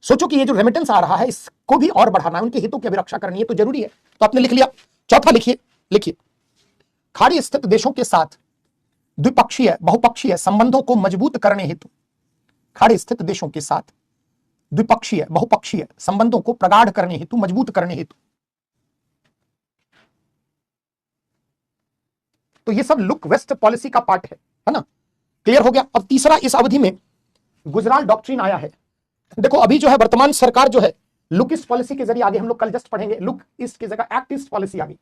सोचो कि ये जो रेमिटेंस आ रहा है इसको भी और बढ़ाना है, उनके हितों की अभिरक्षा करनी है, तो जरूरी है। तो आपने लिख लिया। चौथा लिखिए खाड़ी स्थित देशों के साथ द्विपक्षीय बहुपक्षीय संबंधों को मजबूत करने हेतु, खाड़ी स्थित देशों के साथ द्विपक्षीय बहुपक्षीय संबंधों को प्रगाढ़ करने हेतु, मजबूत करने हेतु। तो ये सब लुक वेस्ट पॉलिसी का पार्ट है ना। क्लियर हो गया। अब तीसरा, इस अवधि में गुजराल डॉक्ट्रिन आया है। देखो अभी जो है वर्तमान सरकार जो है लुक ईस्ट पॉलिसी के जरिए, आगे हम लोग कल जस्ट पढ़ेंगे, लुक ईस्ट की जगह एक्ट ईस्ट पॉलिसी आ गई,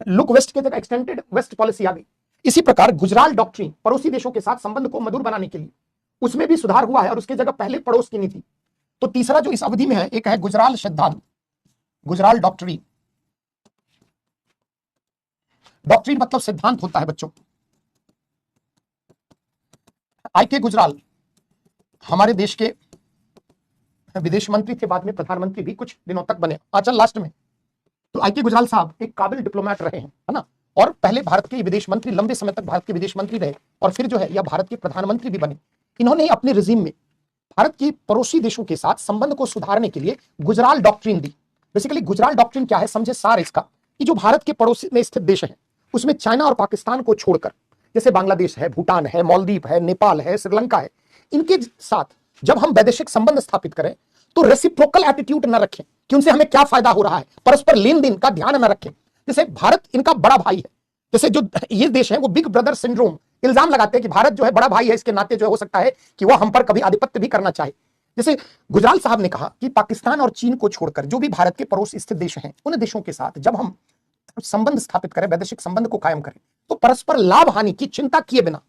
लुक वेस्ट की जगह एक्सटेंडेड वेस्ट पॉलिसी आ गई। इसी प्रकार गुजराल डॉक्ट्रिन पड़ोसी देशों के साथ संबंध को मधुर बनाने के लिए, उसमें भी सुधार हुआ है और उसके जगह पहले पड़ोस की नीति। तो तीसरा जो इस अवधि में है, एक है गुजराल सिद्धांत, गुजराल डॉक्ट्रिन। डॉक्ट्रिन मतलब सिद्धांत होता है बच्चों। आई.के. गुजराल हमारे देश के विदेश मंत्री थे, बाद में प्रधानमंत्री भी कुछ दिनों तक बने, आचल लास्ट में। तो आई.के. गुजराल साहब एक काबिल डिप्लोमेट रहे हैं, है ना, और पहले भारत के विदेश मंत्री, लंबे समय तक भारत के विदेश मंत्री रहे और फिर जो है यह भारत के प्रधानमंत्री भी बने। इन्होंने अपने रिजीम में भारत के पड़ोसी देशों के साथ संबंध को सुधारने के लिए गुजराल डॉक्ट्रिन दी। बेसिकली गुजराल डॉक्ट्रिन क्या है, समझे सार इसका, कि जो भारत के पड़ोसी में स्थित देश है उसमें चाइना और पाकिस्तान को छोड़कर, जैसे बांग्लादेश है, भूटान है, मालदीव है, नेपाल है, श्रीलंका है, इनके साथ जब हम वैदेशिक संबंध स्थापित करें तो रेसिप्रोकल एटीट्यूड न रखें कि उनसे हमें क्या फायदा हो रहा है, परस्पर लेन देन का ध्यान न रखें। जैसे भारत इनका बड़ा भाई है, जैसे जो ये देश है वो बिग ब्रदर सिंड्रोम इल्जाम लगाते हैं कि भारत जो है बड़ा भाई है, इसके नाते जो है हो सकता है कि वह हम पर कभी आधिपत्य भी करना चाहे। जैसे गुजराल साहब ने कहा कि पाकिस्तान और चीन को छोड़कर जो भी भारत के पड़ोस स्थित देश हैं, उन देशों के साथ जब हम संबंध स्थापित करें, वैदेशिक संबंध को कायम करें, तो परस्पर लाभ हानि की चिंता किए बिना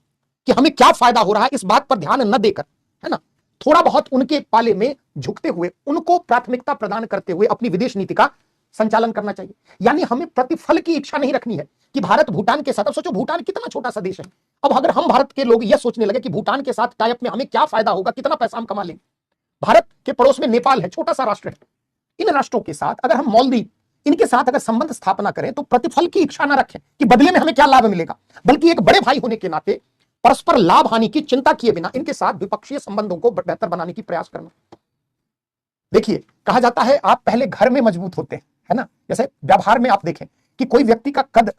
कि हमें क्या फायदा हो रहा है इस बात पर ध्यान न देकर, है ना, थोड़ा बहुत उनके पाले में झुकते हुए, उनको प्राथमिकता प्रदान करते हुए अपनी विदेश नीति का संचालन करना चाहिए। यानी हमें प्रतिफल की इच्छा नहीं रखनी है कि भारत भूटान के साथ, अब सोचो भूटान कितना छोटा सा देश है, अब अगर हम भारत के लोग यह सोचने लगे कि भूटान के साथ टाई अप में हमें क्या फायदा होगा, कितना पैसा हम कमा लेंगे। भारत के पड़ोस में नेपाल है, छोटा सा राष्ट्र है। इन राष्ट्रों के साथ अगर हम मालदीव, इनके साथ अगर संबंध स्थापना करें तो प्रतिफल की इच्छा ना रखें कि बदले में हमें क्या लाभ मिलेगा, बल्कि एक बड़े भाई होने के नाते परस्पर लाभ हानि की चिंता किए बिना इनके साथ द्विपक्षीय संबंधों को बेहतर बनाने की प्रयास करना। देखिए, कहा जाता है आप पहले घर में मजबूत होते हैं, है ना। जैसे व्यवहार में आप देखें कि कोई व्यक्ति का कद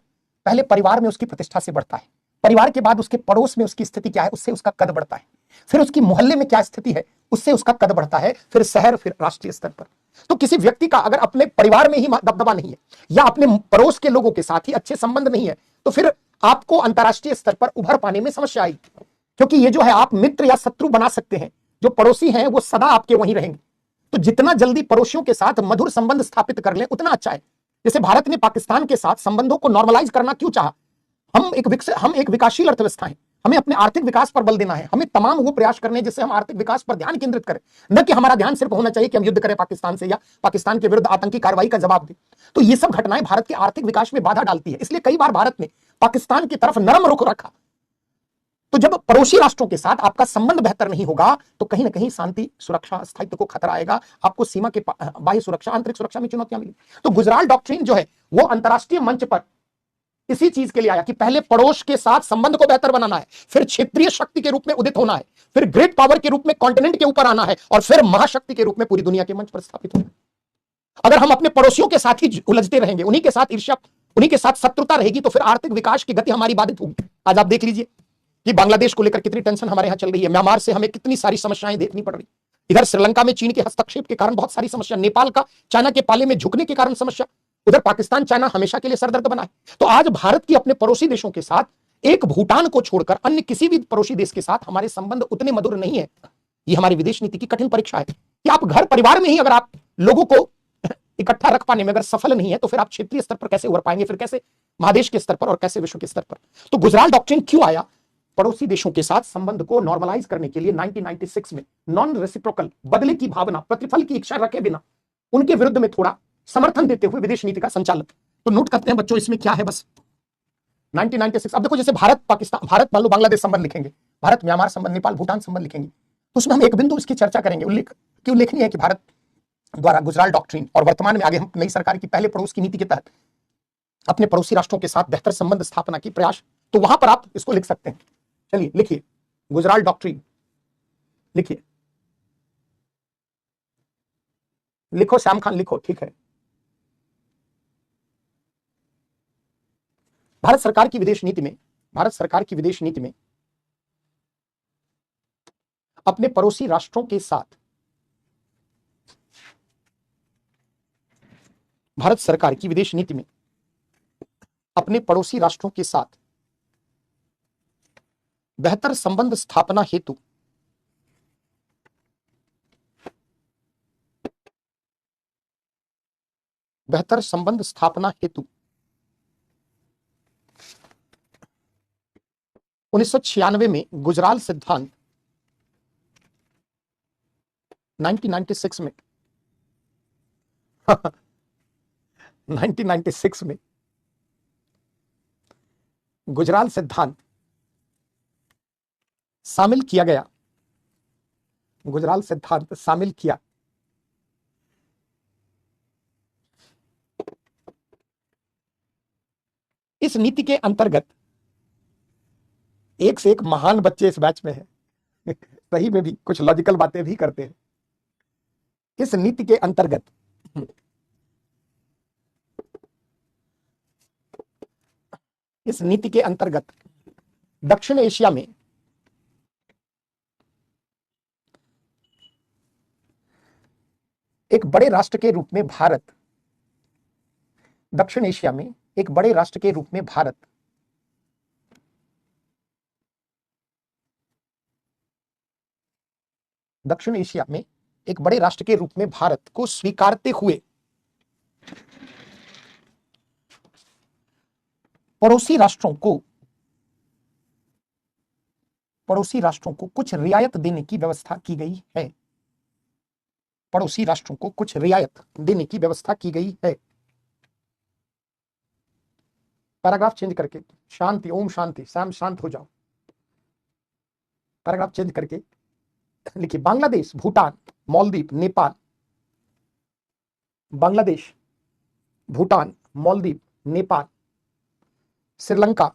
पहले परिवार में उसकी प्रतिष्ठा से बढ़ता है, परिवार के बाद उसके पड़ोस में उसकी स्थिति क्या है, उससे उसका कद बढ़ता है, फिर उसकी मोहल्ले में क्या स्थिति है, उससे उसका कद बढ़ता है, फिर शहर, फिर राष्ट्रीय स्तर पर। तो किसी व्यक्ति का अगर अपने परिवार में ही दबदबा नहीं है या अपने पड़ोस के लोगों के साथ ही अच्छे संबंध नहीं है, तो फिर आपको अंतरराष्ट्रीय स्तर पर उभर पाने में समस्या आएगी। क्योंकि ये जो है, आप मित्र या शत्रु बना सकते हैं, जो पड़ोसी हैं वो सदा आपके वहीं रहेंगे। तो जितना जल्दी पड़ोसियों के साथ मधुर संबंध स्थापित कर लें उतना अच्छा है। जैसे भारत ने पाकिस्तान के साथ संबंधों को नॉर्मलाइज करना क्यों चाहा? हम एक विकासशील अर्थव्यवस्था है, हमें अपने आर्थिक विकास पर बल देना है, हमें तमाम वो प्रयास करने जिससे हम आर्थिक विकास पर ध्यान केंद्रित करें, न कि हमारा ध्यान सिर्फ होना चाहिए कि हम युद्ध करें पाकिस्तान से या पाकिस्तान के विरुद्ध आतंकी कार्रवाई का जवाब दें। तो ये सब घटनाएं भारत के आर्थिक विकास में बाधा डालती है, इसलिए कई बार भारत ने पाकिस्तान की तरफ नरम रुख रखा। तो जब पड़ोसी राष्ट्रों के साथ आपका संबंध बेहतर नहीं होगा तो कहीं ना कहीं शांति, सुरक्षा, स्थायित्व को खतरा आएगा, आपको सीमा के बाह्य सुरक्षा, आंतरिक सुरक्षा में चुनौतियां मिलेंगी। तो गुजराल डॉक्ट्रिन जो है वो अंतरराष्ट्रीय मंच पर इसी चीज के लिए आया कि पहले पड़ोस के साथ संबंध को बेहतर बनाना है, फिर क्षेत्रीय शक्ति के रूप में उदित होना है, फिर ग्रेट पावर के रूप में कॉन्टिनेंट के ऊपर आना है, और फिर महाशक्ति के रूप में पूरी दुनिया के मंच पर स्थापित होना है। अगर हम अपने पड़ोसियों के साथ ही उलझते रहेंगे, उन्हीं के साथ ईर्ष्या, उन्हीं के साथ शत्रुता रहेगी, तो फिर आर्थिक विकास की गति हमारी बाधित होगी। आज आप देख लीजिए कि बांग्लादेश को लेकर कितनी टेंशन हमारे यहां चल रही है, म्यांमार से हमें कितनी सारी समस्याएं देखनी पड़ रही, इधर श्रीलंका में चीन के हस्तक्षेप के कारण बहुत सारी समस्या, नेपाल का चाइना के पाले में झुकने के कारण समस्या, उधर पाकिस्तान चाइना हमेशा के लिए सरदर्द बना है। तो आज भारत की अपने पड़ोसी देशों के साथ, एक भूटान को छोड़कर अन्य किसी भी पड़ोसी देश के साथ हमारे संबंध उतने मधुर नहीं है। ये हमारी विदेश नीति की कठिन परीक्षा है कि आप घर परिवार में ही अगर आप लोगों को इकट्ठा रख पाने में अगर सफल नहीं है, तो फिर आप क्षेत्रीय स्तर पर कैसे उभर पाएंगे, फिर कैसे महादेश के स्तर पर और कैसे विश्व के स्तर पर। तो गुजराल डॉक्ट्रिन क्यों आया? पड़ोसी देशों के साथ संबंध को नॉर्मलाइज करने के लिए 1996 में नॉन रेसिप्रोकल, बदले की भावना, प्रतिफल की इच्छा रखे बिना उनके विरुद्ध में थोड़ा समर्थन देते हुए विदेश नीति का संचालन। तो नोट करते हैं बच्चों इसमें क्या है, बस 1996। अब देखो, जैसे भारत पाकिस्तान, भारत मान लो बांग्लादेश संबंध लिखेंगे, भारत म्यांमार संबंध, नेपाल भूटान संबंध लिखेंगे, तो उसमें हम एक बिंदु इसकी चर्चा करेंगे, उल्लेखनीय है कि भारत द्वारा गुजराल डॉक्ट्रिन और वर्तमान में आगे हम नई सरकार की पहले पड़ोस की नीति के तहत अपने पड़ोसी राष्ट्रों के साथ बेहतर संबंध स्थापना की प्रयास, तो वहां पर आप इसको लिख सकते हैं। चलिए लिखिए, गुजराल डॉक्ट्रिन लिखिए, लिखो श्याम खान लिखो, ठीक है। भारत सरकार की विदेश नीति में, भारत सरकार की विदेश नीति में अपने पड़ोसी राष्ट्रों के साथ, भारत सरकार की विदेश नीति में अपने पड़ोसी राष्ट्रों के साथ बेहतर संबंध स्थापना हेतु बेहतर संबंध स्थापना हेतु 1996 में गुजराल सिद्धांत, 1996 में 1996 में गुजराल सिद्धांत शामिल किया गया, गुजराल सिद्धांत शामिल किया। इस नीति के अंतर्गत एक से एक महान बच्चे इस बैच में हैं सही में भी कुछ लॉजिकल बातें भी करते हैं। इस नीति के अंतर्गत इस नीति के अंतर्गत दक्षिण एशिया में एक बड़े राष्ट्र के रूप में भारत, दक्षिण एशिया में एक बड़े राष्ट्र के रूप में भारत दक्षिण एशिया में एक बड़े राष्ट्र के रूप में भारत को स्वीकारते हुए पड़ोसी राष्ट्रों को पड़ोसी राष्ट्रों को कुछ रियायत देने की व्यवस्था की गई है। पड़ोसी राष्ट्रों को कुछ रियायत देने की व्यवस्था की गई है। पैराग्राफ चेंज करके, शांति, ओम शांति, सैम शांत हो जाओ। पैराग्राफ चेंज करके लिखिए बांग्लादेश, भूटान, मालदीव, नेपाल, बांग्लादेश, भूटान, मालदीव, नेपाल, श्रीलंका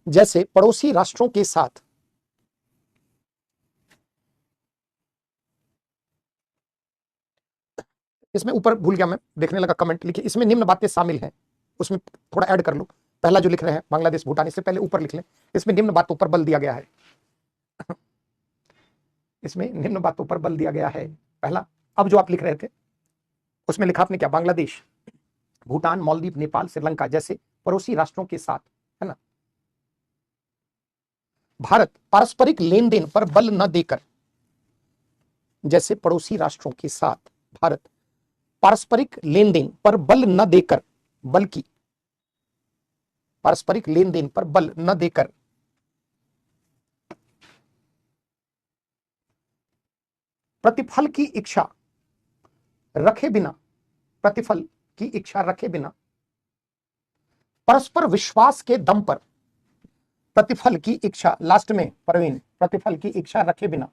जैसे पड़ोसी राष्ट्रों के साथ इसमें ऊपर भूल गया मैं, देखने लगा कमेंट, लिखिए इसमें निम्न बातें शामिल हैं, उसमें थोड़ा ऐड कर लो। पहला जो लिख रहे हैं बांग्लादेश, भूटान, इससे पहले ऊपर लिख लें, इसमें निम्न बातों पर बल दिया गया है। इसमें निम्न बातों पर बल दिया गया है। पहला, अब जो आप लिख रहे थे उसमें लिखा आपने क्या, बांग्लादेश, भूटान, मालदीव, नेपाल, श्रीलंका जैसे पड़ोसी राष्ट्रों के साथ, है ना, भारत पारस्परिक लेन देन पर बल न देकर, जैसे पड़ोसी राष्ट्रों के साथ भारत पारस्परिक लेन देन पर बल न देकर, बल्कि पारस्परिक लेन देन पर बल न देकर प्रतिफल की इच्छा रखे बिना, प्रतिफल की इच्छा रखे बिना, परस्पर विश्वास के दम पर, प्रतिफल की इच्छा, लास्ट में प्रवीण, प्रतिफल की इच्छा रखे बिना,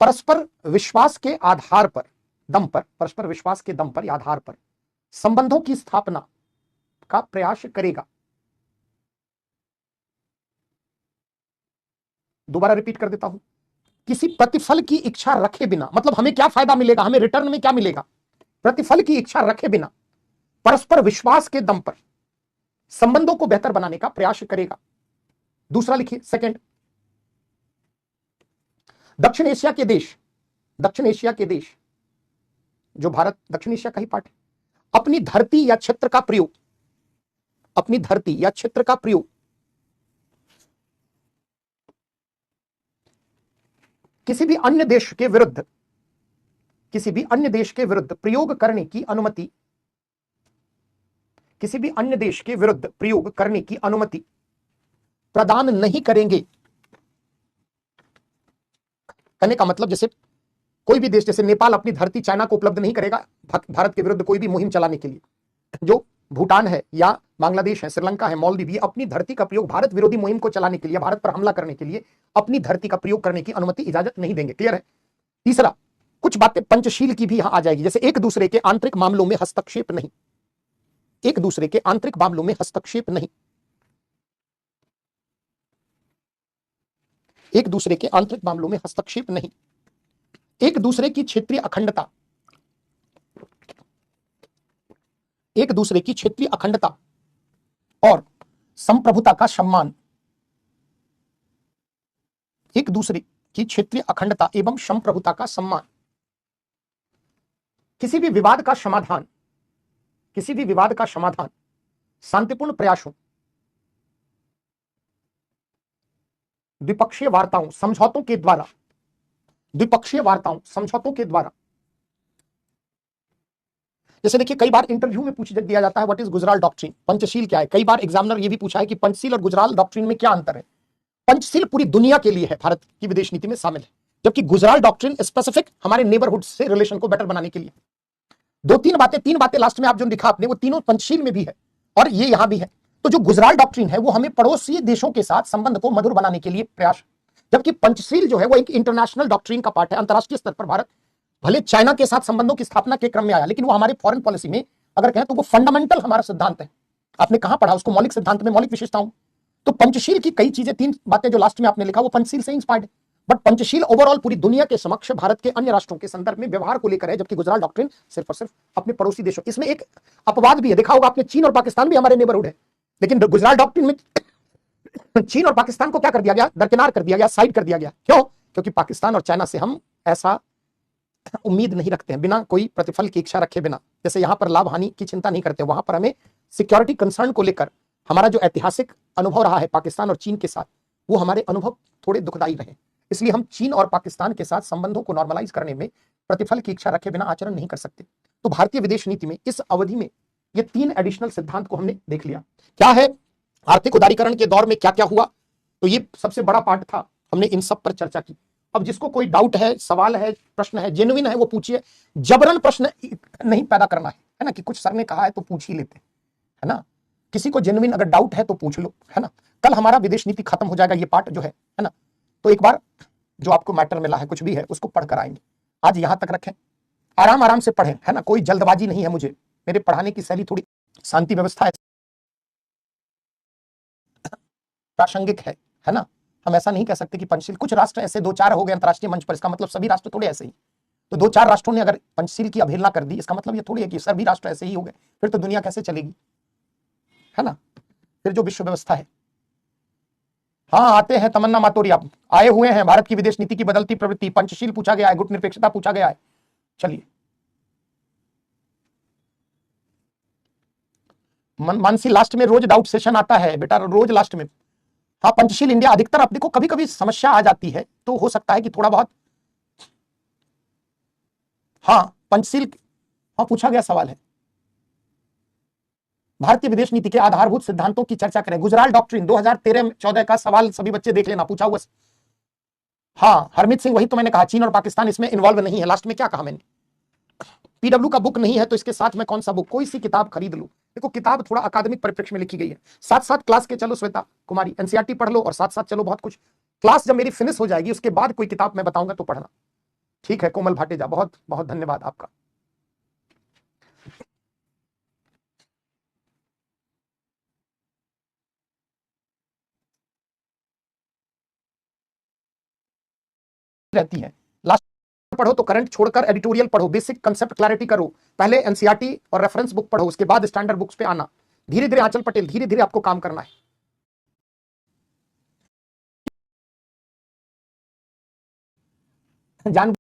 परस्पर विश्वास के आधार पर, दम पर, परस्पर विश्वास के दम पर या आधार पर संबंधों की स्थापना का प्रयास करेगा। दोबारा रिपीट कर देता हूं, किसी प्रतिफल की इच्छा रखे बिना, मतलब हमें क्या फायदा मिलेगा, हमें रिटर्न में क्या मिलेगा, प्रतिफल की इच्छा रखे बिना परस्पर विश्वास के दम पर संबंधों को बेहतर बनाने का प्रयास करेगा। दूसरा लिखिए, सेकंड, दक्षिण एशिया के देश, दक्षिण एशिया के देश, जो भारत दक्षिण एशिया का ही पार्ट है, अपनी धरती या क्षेत्र का प्रयोग, अपनी धरती या क्षेत्र का प्रयोग किसी भी अन्य देश के विरुद्ध, किसी भी अन्य देश के विरुद्ध प्रयोग करने की अनुमति, किसी भी अन्य देश के विरुद्ध प्रयोग करने की अनुमति प्रदान नहीं करेंगे। कहने का मतलब जैसे कोई भी देश, जैसे नेपाल अपनी धरती चाइना को उपलब्ध नहीं करेगा भारत के विरुद्ध कोई भी मुहिम चलाने के लिए, जो भूटान है या बांग्लादेश है, श्रीलंका है, मालदीव, ये अपनी धरती का प्रयोग भारत विरोधी मुहिम को चलाने के लिए, भारत पर हमला करने के लिए अपनी धरती का प्रयोग करने की अनुमति, इजाजत नहीं देंगे। क्लियर है। तीसरा, कुछ बातें पंचशील की भी यहां आ जाएगी, जैसे एक दूसरे के आंतरिक मामलों में हस्तक्षेप नहीं, एक दूसरे के आंतरिक मामलों में हस्तक्षेप नहीं, एक दूसरे के आंतरिक मामलों में हस्तक्षेप नहीं, एक दूसरे की क्षेत्रीय अखंडता, एक दूसरे की क्षेत्रीय अखंडता और संप्रभुता का सम्मान, एक दूसरे की क्षेत्रीय अखंडता एवं संप्रभुता का सम्मान, किसी भी विवाद का समाधान, किसी भी विवाद का समाधान शांतिपूर्ण प्रयासों, द्विपक्षीय वार्ताओं, समझौतों के द्वारा, द्विपक्षीय वार्ताओं, समझौतों के द्वारा। जैसे देखिए कई बार इंटरव्यू में पूछ दिया जाता है what is Gujral doctrine, Panchsheel क्या है। कई बार एग्जामिनर ये भी पूछा है कि पंचशील और गुजराल डॉक्ट्रिन में क्या अंतर है। पंचशील पूरी दुनिया के लिए है, भारत की विदेश नीति में शामिल है, जबकि गुजराल डॉक्ट्रिन स्पेसिफिक हमारे नेबरहुड से रिलेशन को बेटर बनाने के लिए। दो तीन बातें लास्ट में आप जो लिखा आपने वो तीनों पंचशील में भी है और ये यहां भी है। तो जो गुजराल डॉक्ट्रिन है वो हमें पड़ोसी देशों के साथ संबंध को मधुर बनाने के लिए प्रयास, जबकि पंचशील जो है वो एक इंटरनेशनल डॉक्ट्रिन का पार्ट है। अंतरराष्ट्रीय स्तर पर भारत भले चाइना के साथ संबंधों की स्थापना के क्रम में आया, लेकिन वो हमारे फॉरेन पॉलिसी में अगर कहें तो वो फंडामेंटल हमारा सिद्धांत है। आपने कहां पढ़ा उसको, मौलिक सिद्धांत में मौलिक विशेषताओं। तो पंचशील की कई चीजें, तीन बातें जो लास्ट में आपने लिखा वो पंचशील से इंस्पायर्ड है, बट पंचशील ओवरऑल पूरी दुनिया के समक्ष भारत के अन्य राष्ट्रों के संदर्भ में व्यवहार को लेकर है, जबकि गुजराल डॉक्ट्रिन सिर्फ और सिर्फ अपने पड़ोसी देशों। इसमें एक अपवाद भी है, देखा होगा आपने, चीन और पाकिस्तान भी हमारे नेबरहुड है, लेकिन गुजराल डॉक्ट्रिन में चीन और पाकिस्तान को क्या कर दिया गया, दरकिनार कर दिया गया, साइड कर दिया गया। क्यों? क्योंकि पाकिस्तान और चाइना से हम ऐसा उम्मीद नहीं रखते हैं, बिना कोई प्रतिफल की इच्छा रखे बिना। जैसे यहां पर लाभ हानि की चिंता नहीं करते, वहां पर हमें सिक्योरिटी कंसर्न को लेकर हमारा जो ऐतिहासिक अनुभव रहा है पाकिस्तान और चीन के साथ, वो हमारे अनुभव थोड़े दुखदायी रहे। इसलिए हम चीन और पाकिस्तान के साथ संबंधों को नॉर्मलाइज करने में प्रतिफल की इच्छा रखे बिना आचरण नहीं कर सकते। तो भारतीय विदेश नीति में इस अवधि में ये तीन एडिशनल सिद्धांत को हमने देख लिया। क्या है? आर्थिक उदारीकरण के दौर में क्या क्या हुआ, तो ये सबसे बड़ा पार्ट था, हमने इन सब पर चर्चा की। अब जिसको कोई डाउट है, सवाल है, प्रश्न है, जेन्युइन है, वो पूछिए। जबरन प्रश्न नहीं पैदा करना है ना, कि कुछ सर ने कहा है तो पूछ ही लेते है ना। किसी को जेन्युइन अगर डाउट है तो पूछ लो, है ना। कल हमारा विदेश नीति खत्म हो जाएगा, ये पार्ट जो है ना। तो एक बार जो आपको मैटर मिला है, कुछ भी है, उसको पढ़कर आएंगे। आज यहां तक रखें, आराम आराम से पढ़ें, है ना। कोई जल्दबाजी नहीं है मुझे, मेरे पढ़ाने की शैली थोड़ी शांति व्यवस्था है, प्रासंगिक है ना। हम ऐसा नहीं कह सकते कि पंचशील, कुछ राष्ट्र ऐसे दो चार हो गए अंतर्राष्ट्रीय मंच पर, इसका मतलब सभी राष्ट्र थोड़े ऐसे ही। तो दो चार राष्ट्रों ने अगर पंचशील की अवहेलना कर दी, इसका मतलब ये थोड़ी है कि सभी राष्ट्र ऐसे ही हो गए, फिर तो दुनिया कैसे चलेगी, है ना। फिर जो विश्व व्यवस्था है। हाँ, आते हैं तमन्ना मातोरी, आप आए हुए हैं। भारत की विदेश नीति की बदलती प्रवृत्ति, पंचशील पूछा गया है, गुट निरपेक्षता पूछा गया है। चलिए, मानसी लास्ट में रोज डाउट सेशन आता है बेटा, रोज लास्ट में। हाँ, पंचशील इंडिया अधिकतर, आप देखो कभी कभी समस्या आ जाती है, तो हो सकता है कि थोड़ा बहुत। हाँ, पंचशील, हाँ पूछा गया सवाल है। भारतीय विदेश नीति के आधारभूत सिद्धांतों की चर्चा करें। गुजराल डॉक्ट्रिन 2013-14 का सवाल, सभी बच्चे देख लेना, पूछा हुआ। हाँ, हरमीत सिंह, वही तो मैंने कहा, चीन और पाकिस्तान इसमें इन्वॉल्व नहीं है। लास्ट में क्या कहा मैंने, पीडब्ल्यू का बुक नहीं है तो इसके साथ में कौन सा बुक, कोई सी किताब खरीद लो। देखो किताब थोड़ा अकादमिक परिप्रेक्ष्य में लिखी गई है, साथ साथ क्लास के चलो, श्वेता कुमारी एनसीईआरटी पढ़ लो और साथ साथ चलो बहुत कुछ। क्लास जब मेरी फिनिश हो जाएगी उसके बाद कोई किताब मैं बताऊंगा तो पढ़ना, ठीक है। कोमल भाटेजा, बहुत बहुत धन्यवाद आपका। रहती है, लास्ट पढ़ो तो करंट छोड़कर एडिटोरियल पढ़ो, बेसिक कंसेप्ट क्लैरिटी करो। पहले एनसीईआरटी और रेफरेंस बुक पढ़ो, उसके बाद स्टैंडर्ड बुक्स पे आना। धीरे धीरे आंचल पटेल, धीरे धीरे आपको काम करना है। जान